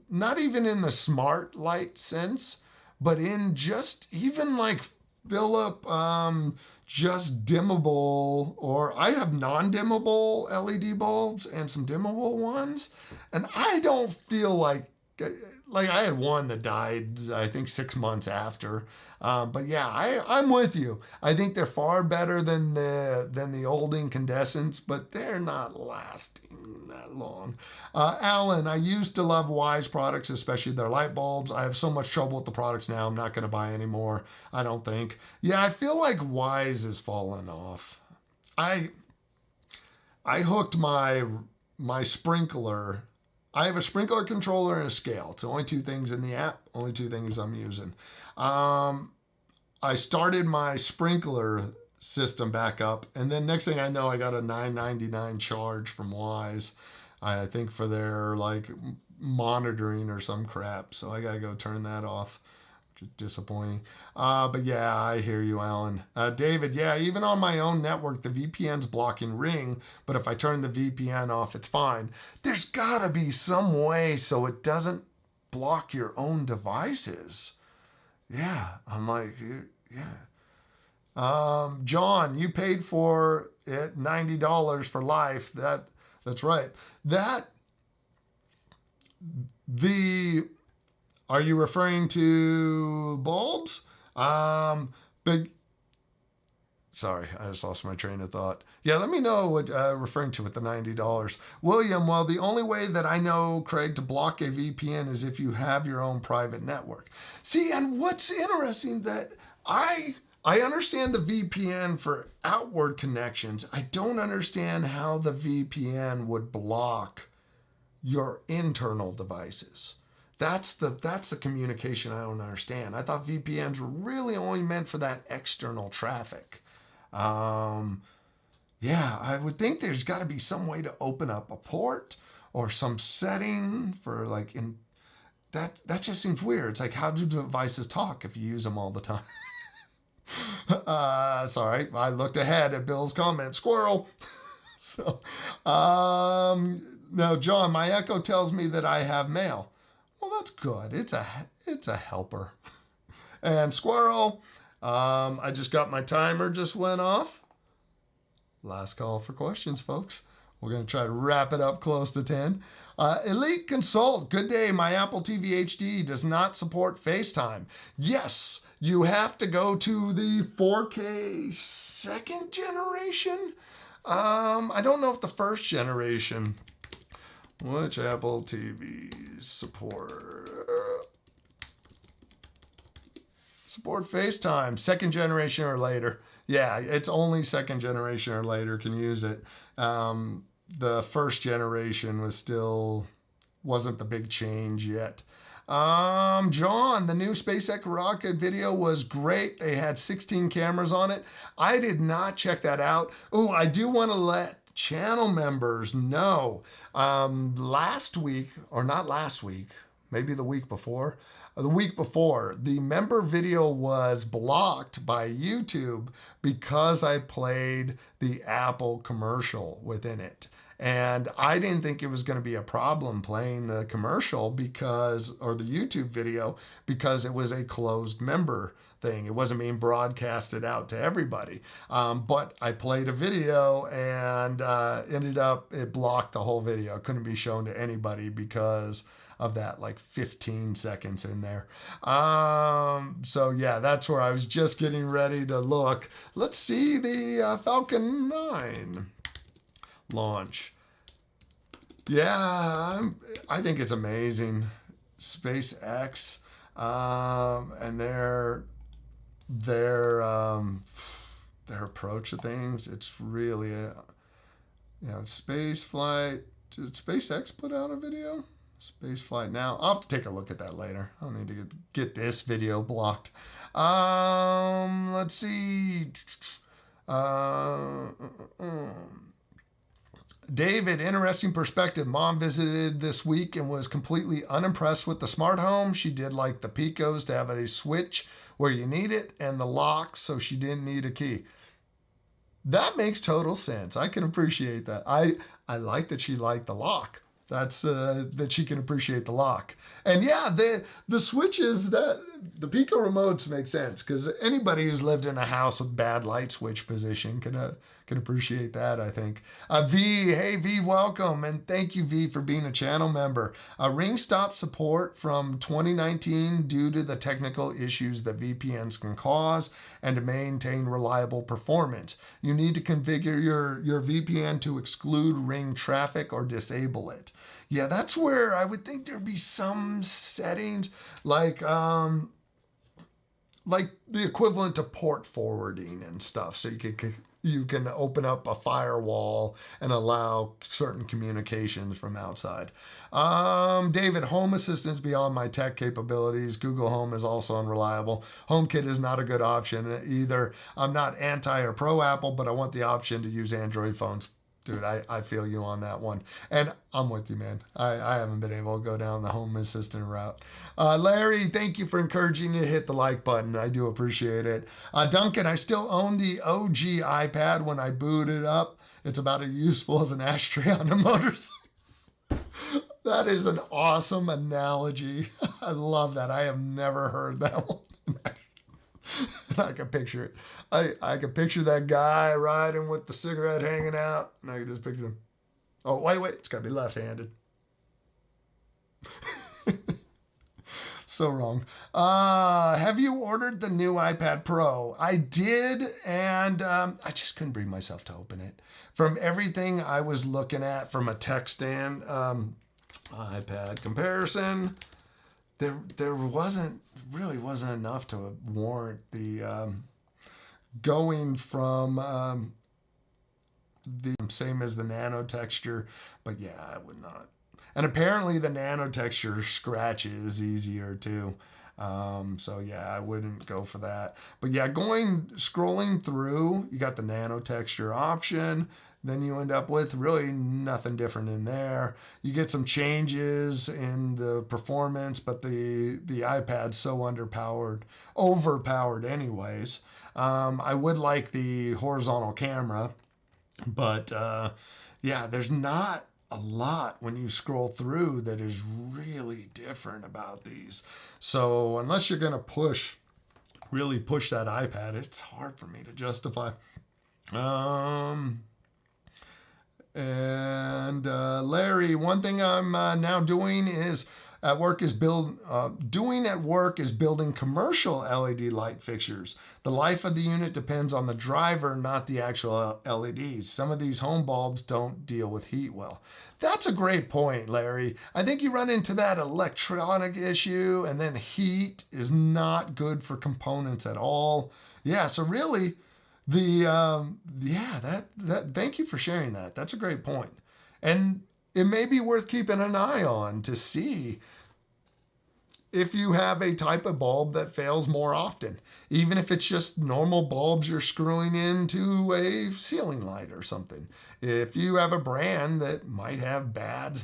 in the smart light sense, but in just even like Philip, just dimmable, or I have non-dimmable LED bulbs and some dimmable ones. And I don't feel like I had one that died, I think 6 months after. But yeah, I'm with you. I think they're far better than the old incandescents, but they're not lasting that long. Alan, I used to love Wise products, especially their light bulbs. I have so much trouble with the products now. I'm not going to buy any more, I don't think. Yeah, I feel like Wise has fallen off. I hooked my sprinkler. I have a sprinkler controller and a scale. It's the only two things in the app, only two things I'm using. I started my sprinkler system back up, and then next thing I know, I got a $9.99 charge from Wise. I think for their like monitoring or some crap. So I gotta go turn that off, which is disappointing. But yeah, I hear you, Alan. David, yeah, even on my own network, the VPN's blocking Ring, but if I turn the VPN off, it's fine. There's gotta be some way so it doesn't block your own devices. Yeah, I'm like, yeah. John, you paid for it $90 for life. That's right. Are you referring to bulbs? Sorry, I just lost my train of thought. Yeah, let me know what referring to with the $90. William, well, the only way that I know, Craig, to block a VPN is if you have your own private network. See, and what's interesting that I understand the VPN for outward connections. I don't understand how the VPN would block your internal devices. That's the communication I don't understand. I thought VPNs were really only meant for that external traffic. Yeah, I would think there's got to be some way to open up a port or some setting for like in that just seems weird. It's like, how do devices talk if you use them all the time? Sorry, I looked ahead at Bill's comment. Squirrel. So, no, John, my Echo tells me that I have mail. Well, that's good. It's a helper. And Squirrel, I just got my timer just went off. Last call for questions, folks. We're going to try to wrap it up close to 10. Elite Consult, good day. My Apple TV HD does not support FaceTime. Yes, you have to go to the 4K second generation. I don't know if the first generation. Which Apple TVs support FaceTime? Second generation or later. Yeah, it's only second generation or later can use it. The first generation wasn't the big change yet. John, the new SpaceX rocket video was great. They had 16 cameras on it. I did not check that out. Oh, I do want to let channel members know. Last week, or not last week, maybe the week before, the member video was blocked by YouTube because I played the Apple commercial within it. And I didn't think it was going to be a problem playing the commercial or the YouTube video, because it was a closed member thing. It wasn't being broadcasted out to everybody. But I played a video and ended up, it blocked the whole video. It couldn't be shown to anybody because of that like 15 seconds in there. So yeah, that's where I was just getting ready to look. Let's see the Falcon 9 launch. Yeah, I think it's amazing. SpaceX and their approach to things. It's really space flight. Did SpaceX put out a video? Space flight now. I'll have to take a look at that later. I don't need to get this video blocked. Let's see. David, interesting perspective. Mom visited this week and was completely unimpressed with the smart home. She did like the Picos to have a switch where you need it and the lock, so she didn't need a key. That makes total sense. I can appreciate that. I like that she liked the lock. That's that she can appreciate the lock. And yeah, the switches, that the Pico remotes make sense because anybody who's lived in a house with bad light switch position can appreciate that, I think. V, hey V, welcome, and thank you V for being a channel member. Ring stopped support from 2019 due to the technical issues that VPNs can cause and to maintain reliable performance. You need to configure your VPN to exclude Ring traffic or disable it. Yeah, that's where I would think there'd be some settings like the equivalent to port forwarding and stuff. So you can open up a firewall and allow certain communications from outside. David, Home Assistant is beyond my tech capabilities. Google Home is also unreliable. HomeKit is not a good option either. I'm not anti or pro Apple, but I want the option to use Android phones. Dude, I feel you on that one. And I'm with you, man. I haven't been able to go down the Home Assistant route. Larry, thank you for encouraging me to hit the like button. I do appreciate it. Duncan, I still own the OG iPad. When I boot it up, it's about as useful as an ashtray on a motorcycle. That is an awesome analogy. I love that. I have never heard that one. I can picture it. I can picture that guy riding with the cigarette hanging out, and I can just picture him. Oh, wait, it's got to be left-handed. So wrong. Have you ordered the new iPad Pro? I did, and I just couldn't bring myself to open it. From everything I was looking at from a tech stand, iPad comparison, there really wasn't enough to warrant the going from the same as the nano texture, but yeah, I would not. And apparently the nano texture scratches easier too. So yeah, I wouldn't go for that. But yeah, scrolling through, you got the nano texture option. Then you end up with really nothing different in there. You get some changes in the performance, but the iPad's so overpowered anyways. I would like the horizontal camera, but yeah, there's not a lot when you scroll through that is really different about these. So unless you're gonna really push that iPad, it's hard for me to justify. And Larry, one thing I'm now doing at work is building commercial LED light fixtures. The life of the unit depends on the driver, not the actual LEDs. Some of these home bulbs don't deal with heat well. That's a great point, Larry. I think you run into that electronic issue, and then heat is not good for components at all. Yeah, so really, thank you for sharing that. That's a great point. And it may be worth keeping an eye on to see if you have a type of bulb that fails more often, even if it's just normal bulbs you're screwing into a ceiling light or something. If you have a brand that might have bad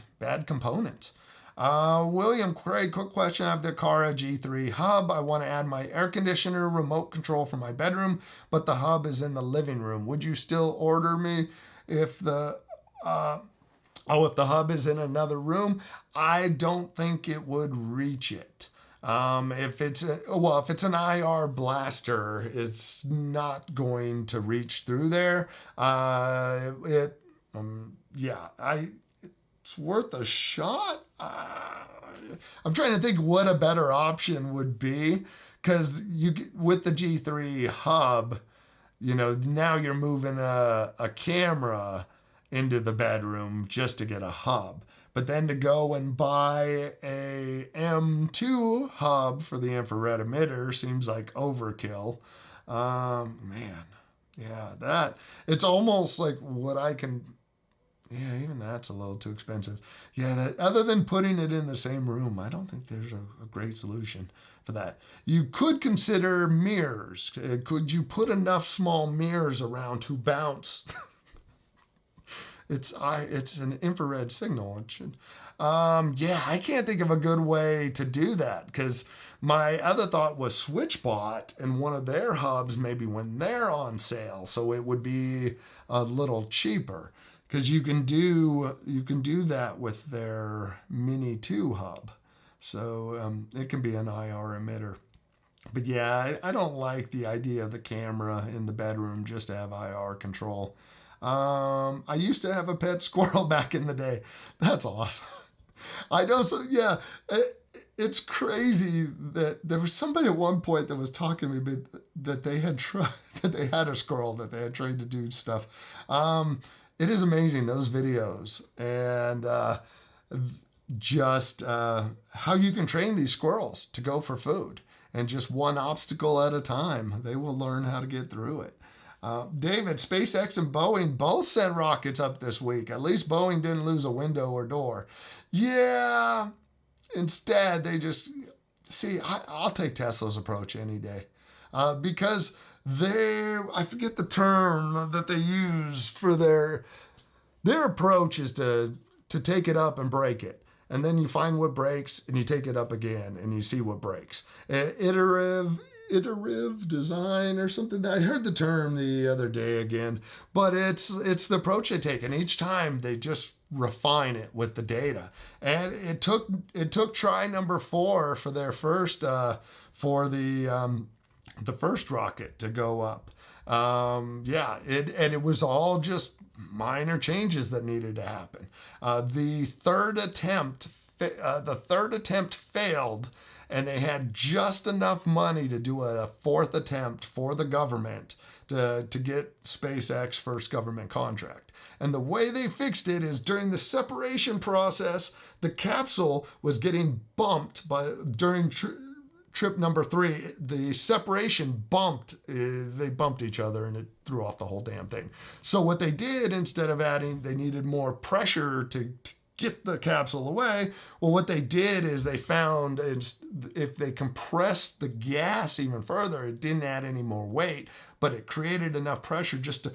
components. William Craig, quick question. I have the Cara G3 hub. I want to add my air conditioner remote control for my bedroom, but the hub is in the living room. Would you still order me if the hub is in another room? I don't think it would reach it. If it's an IR blaster, it's not going to reach through there. It's worth a shot. I'm trying to think what a better option would be, because with the G3 hub, now you're moving a camera into the bedroom just to get a hub. But then to go and buy a M2 hub for the infrared emitter seems like overkill. It's almost like what I can. Yeah, even that's a little too expensive. Yeah, other than putting it in the same room, I don't think there's a great solution for that. You could consider mirrors. Could you put enough small mirrors around to bounce? It's an infrared signal. It should. I can't think of a good way to do that, because My other thought was SwitchBot and one of their hubs, maybe when they're on sale, so it would be a little cheaper, because you can do that with their Mini 2 hub. So it can be an IR emitter. But yeah, I don't like the idea of the camera in the bedroom just to have IR control. I used to have a pet squirrel back in the day. That's awesome. I know. So yeah, it's crazy that there was somebody at one point that was talking to me that they had tried that they had a squirrel that they had trained to do stuff. It is amazing, those videos, and just how you can train these squirrels to go for food, and just one obstacle at a time. They will learn how to get through it. David, SpaceX and Boeing both sent rockets up this week. At least Boeing didn't lose a window or door. Yeah, instead they just, see, I'll take Tesla's approach any day. Because I forget the term that they use for their approach is to take it up and break it. And then you find what breaks and you take it up again and you see what breaks. Iterative design or something. I heard the term the other day again, but it's the approach they take, and each time they just refine it with the data. And it took try number 4 for their first for the first rocket to go up. It was all just minor changes that needed to happen. The third attempt failed, and they had just enough money to do a 4th attempt for the government to get SpaceX first government contract. And the way they fixed it is during the separation process, the capsule was getting bumped during trip number 3, the separation bumped. They bumped each other and it threw off the whole damn thing. So what they did, instead of they needed more pressure to get the capsule away. Well, what they did is they found if they compressed the gas even further, it didn't add any more weight, but it created enough pressure just to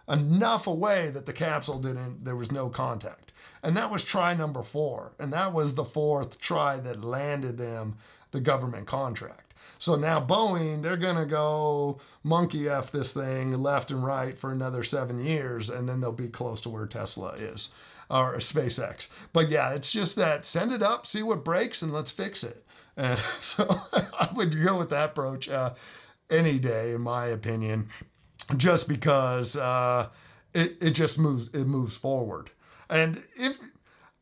enough away that the capsule there was no contact. And that was try number 4. And that was the 4th try that landed them the government contract. So now Boeing, they're going to go monkey F this thing left and right for another 7 years, and then they'll be close to where Tesla is, or SpaceX. But yeah, it's just that, send it up, see what breaks, and let's fix it. And so I would go with that approach any day, in my opinion, just because it just moves forward. And if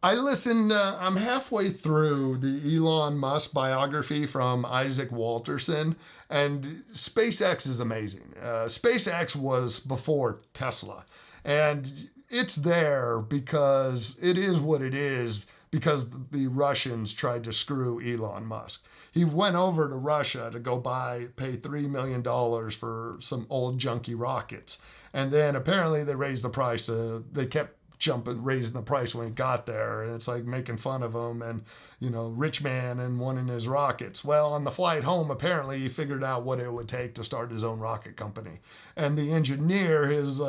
I listened, I'm halfway through the Elon Musk biography from Isaac Walterson, and SpaceX is amazing. SpaceX was before Tesla, and it's there because it is what it is, because the Russians tried to screw Elon Musk. He went over to Russia to go pay $3 million for some old junky rockets. And then apparently they raised the price. They kept raising the price when he got there, and it's like making fun of him and, rich man and wanting his rockets. Well, on the flight home, apparently he figured out what it would take to start his own rocket company, and the engineer, his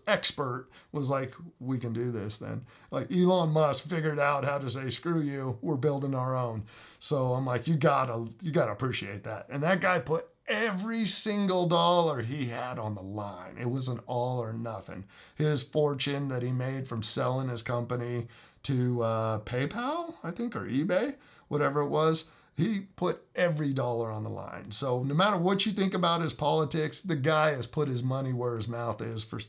expert, was like, we can do this then. Like, Elon Musk figured out how to say, screw you, we're building our own. So I'm like, you gotta appreciate that. And that guy put every single dollar he had on the line. It was an all or nothing. His fortune that he made from selling his company to PayPal, I think, or eBay, whatever it was, he put every dollar on the line. So no matter what you think about his politics, the guy has put his money where his mouth is for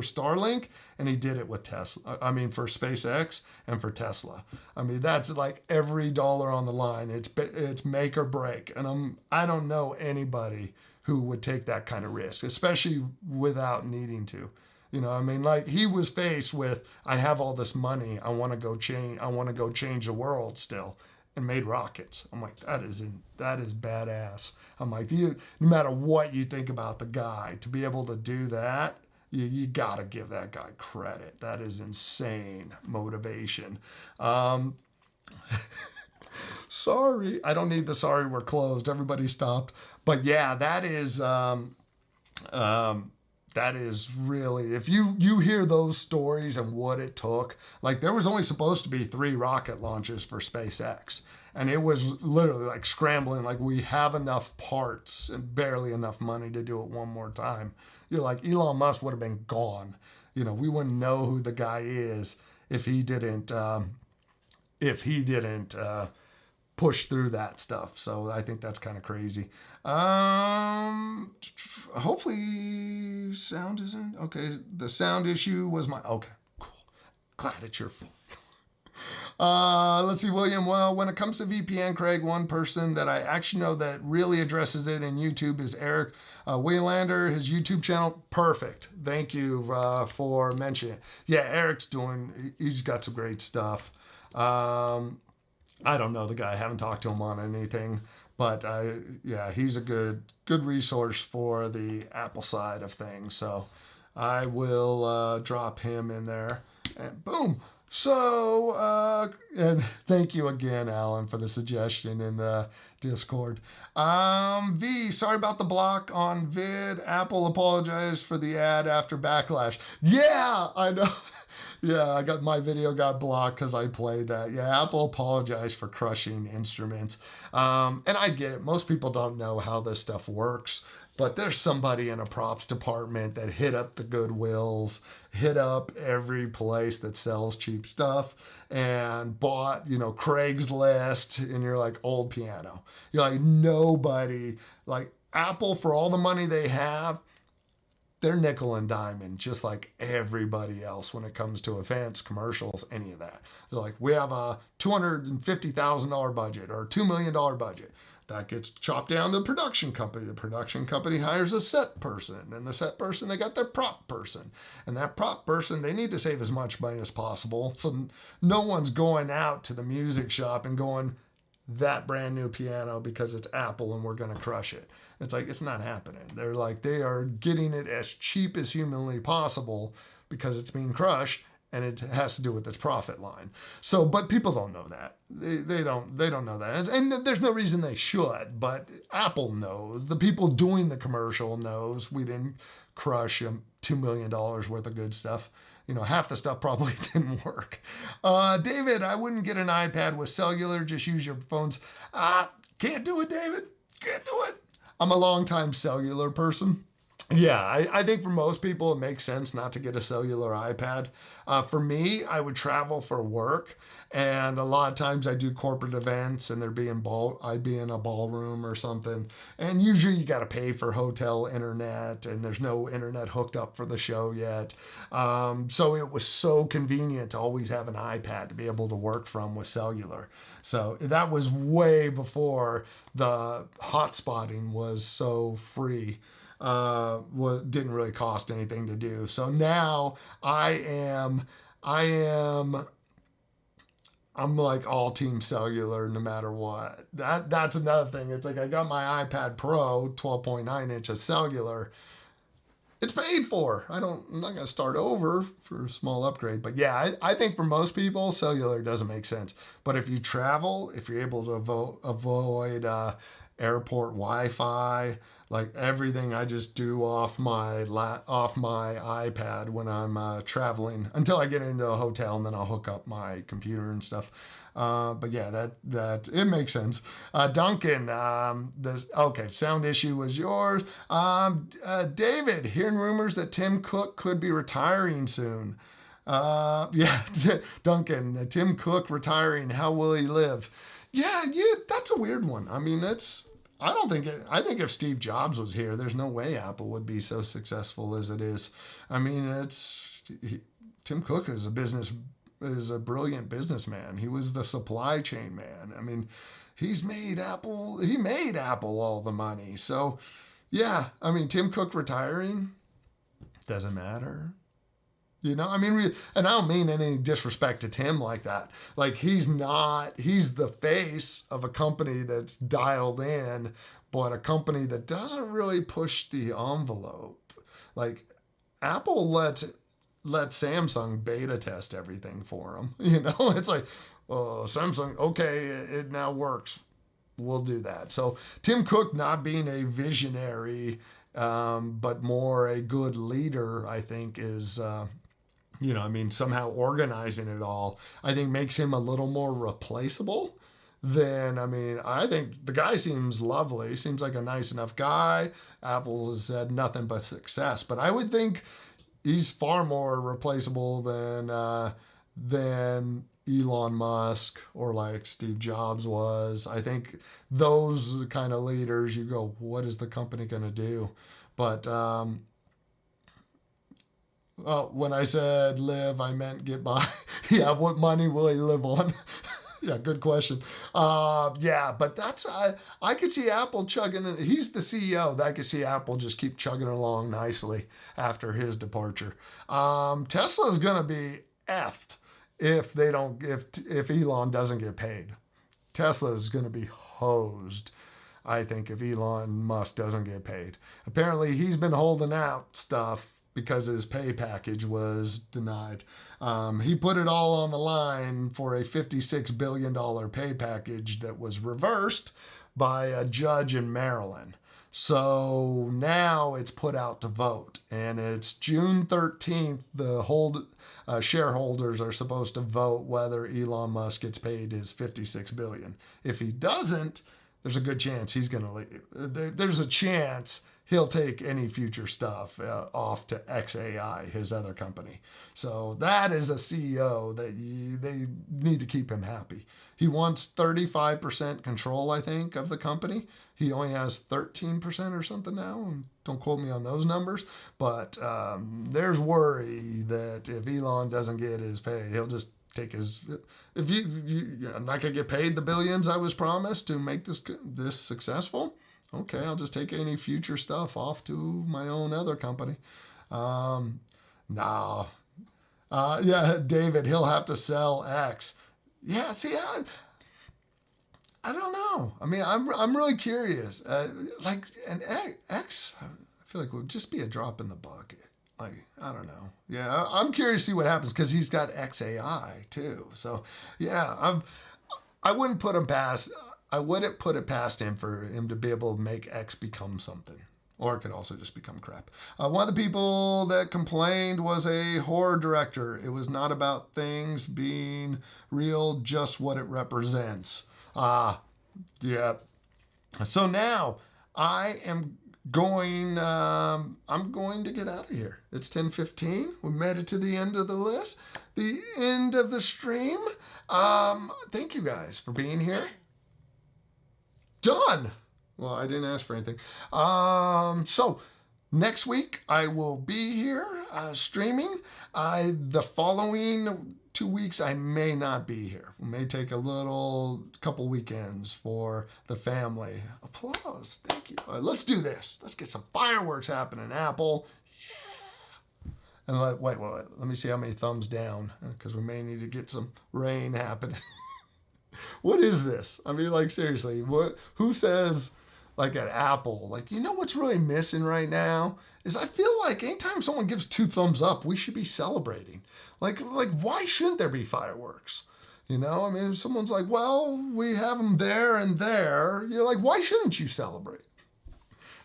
Starlink, and he did it with for SpaceX and for Tesla. That's like every dollar on the line. It's make or break. And I don't know anybody who would take that kind of risk, especially without needing to. Like, he was faced with, I have all this money, I want to go change the world still, and made rockets. I'm like, that is badass. I'm like, no matter what you think about the guy, to be able to do that, you gotta give that guy credit. That is insane motivation. Sorry, I don't need the sorry, we're closed. Everybody stopped. But yeah, that is that is really, if you hear those stories and what it took, like there was only supposed to be 3 rocket launches for SpaceX. And it was literally like scrambling, like we have enough parts and barely enough money to do it one more time. You're like, Elon Musk would have been gone. You know, we wouldn't know who the guy is if he didn't push through that stuff. So I think that's kind of crazy. Hopefully sound isn't okay. The sound issue was okay, cool. Glad it's your fault. Let's see, William. Well, when it comes to VPN, Craig, one person that I actually know that really addresses it in YouTube is Eric Waylander. His YouTube channel, perfect. Thank you for mentioning it. Yeah, Eric's he's got some great stuff. I don't know the guy. I haven't talked to him on anything, but yeah, he's a good resource for the Apple side of things. So I will drop him in there, and boom. So, and thank you again, Alan, for the suggestion in the Discord. V, sorry about the block on vid. Apple apologized for the ad after backlash. Yeah, I know. Yeah, my video got blocked because I played that. Yeah, Apple apologized for crushing instruments. And I get it. Most people don't know how this stuff works. But there's somebody in a props department that hit up the Goodwills, hit up every place that sells cheap stuff, and bought, Craigslist, and you're like, old piano. You're like, nobody, like Apple, for all the money they have, they're nickel and diamond, just like everybody else when it comes to events, commercials, any of that. They're like, we have a $250,000 budget or $2 million budget. That gets chopped down to the production company. The production company hires a set person, and the set person, they got their prop person. And that prop person, they need to save as much money as possible. So no one's going out to the music shop and going, that brand new piano because it's Apple and we're going to crush it. It's like, it's not happening. They're like, they are getting it as cheap as humanly possible because it's being crushed, and it has to do with its profit line. So, but people don't know that. They don't know that. And there's no reason they should, but Apple knows. The people doing the commercial knows we didn't crush $2 million worth of good stuff. Half the stuff probably didn't work. David, I wouldn't get an iPad with cellular. Just use your phones. Can't do it, David. Can't do it. I'm a longtime cellular person. Yeah, I think for most people it makes sense not to get a cellular iPad. For me, I would travel for work, and a lot of times I do corporate events, and I'd be in a ballroom or something, and usually you got to pay for hotel internet, and there's no internet hooked up for the show yet. So it was so convenient to always have an iPad to be able to work from with cellular. So that was way before the hotspotting was so free. Didn't really cost anything to do. So now I'm like all team cellular no matter what. That's another thing. It's like I got my iPad Pro 12.9 inches cellular. It's paid for. I'm not going to start over for a small upgrade. But yeah, I think for most people, cellular doesn't make sense. But if you travel, if you're able to avoid airport Wi-Fi, like everything I just do off my iPad when I'm traveling until I get into a hotel, and then I'll hook up my computer and stuff. But yeah, that it makes sense. Duncan, okay, sound issue was yours. David, hearing rumors that Tim Cook could be retiring soon. Yeah, Duncan, Tim Cook retiring. How will he live? Yeah, that's a weird one. I mean, I think if Steve Jobs was here, there's no way Apple would be so successful as it is. I mean, Tim Cook is a brilliant businessman. He was the supply chain man. I mean, he made Apple all the money. So yeah, I mean, Tim Cook retiring doesn't matter. I mean, and I don't mean any disrespect to Tim like that. Like, he's the face of a company that's dialed in, but a company that doesn't really push the envelope. Like, Apple let Samsung beta test everything for them. It's like, oh, Samsung, okay, it now works. We'll do that. So Tim Cook not being a visionary but more a good leader, I think, is, somehow organizing it all, I think makes him a little more replaceable than, I think the guy seems lovely, seems like a nice enough guy. Apple has had nothing but success, but I would think he's far more replaceable than Elon Musk or like Steve Jobs was. I think those kind of leaders, you go, what is the company going to do? But well, when I said live, I meant get by. Yeah, what money will he live on? Yeah, good question. Yeah, but I could see Apple chugging. He's the CEO. I could see Apple just keep chugging along nicely after his departure. Tesla's gonna be effed if they don't if Elon doesn't get paid. Tesla is gonna be hosed, I think, if Elon Musk doesn't get paid. Apparently, he's been holding out stuff because his pay package was denied. He put it all on the line for a $56 billion pay package that was reversed by a judge in Maryland. So now it's put out to vote, and it's June 13th. The shareholders are supposed to vote whether Elon Musk gets paid his $56 billion. If he doesn't, there's a good chance he's going to leave. There's a chance he'll take any future stuff off to XAI, his other company. So that is a CEO that they need to keep him happy. He wants 35% control, I think, of the company. He only has 13% or something now. Don't quote me on those numbers. But there's worry that if Elon doesn't get his pay, he'll just take his. If I'm not gonna get paid the billions I was promised to make this successful. Okay, I'll just take any future stuff off to my own other company. Nah. Yeah, David, he'll have to sell X. Yeah, see, I don't know. I'm really curious. Like an X, I feel like would just be a drop in the bucket. Like, I don't know. Yeah, I'm curious to see what happens because he's got XAI too. So, yeah, I wouldn't put him past. I wouldn't put it past him for him to be able to make X become something. Or it could also just become crap. One of the people that complained was a horror director. It was not about things being real, just what it represents. Yeah. So now I'm going to get out of here. It's 10:15. We made it to the end of the list. The end of the stream. Thank you guys for being here. Done. Well, I didn't ask for anything. So next week I will be here streaming. The following 2 weeks I may not be here. We may take a couple weekends for the family. Applause. Thank you. Let's do this. Let's get some fireworks happening, Apple. Yeah. And wait. Let me see how many thumbs down because we may need to get some rain happening. What is this? Seriously, who says, like at Apple, what's really missing right now is I feel like anytime someone gives 2 thumbs up, we should be celebrating. Like why shouldn't there be fireworks? If someone's like, well, we have them there and there, you're like, why shouldn't you celebrate?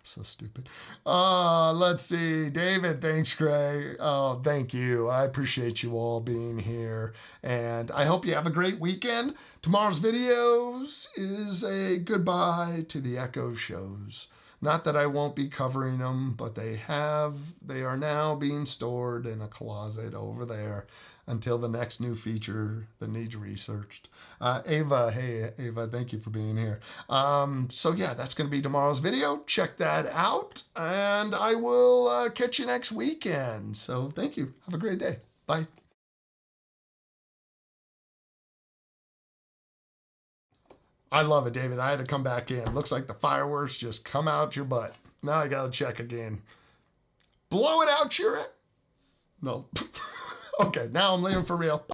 So stupid. Let's see. David, thanks, Gray. Oh, thank you. I appreciate you all being here. And I hope you have a great weekend. Tomorrow's videos is a goodbye to the Echo shows. Not that I won't be covering them, but they are now being stored in a closet over there until the next new feature that needs researched. Ava, hey, Ava, thank you for being here. So yeah, that's going to be tomorrow's video. Check that out, and I will catch you next weekend. So thank you. Have a great day. Bye. I love it, David. I had to come back in. Looks like the fireworks just come out your butt. Now I got to check again. Blow it out, Shira. No. Okay, now I'm leaving for real.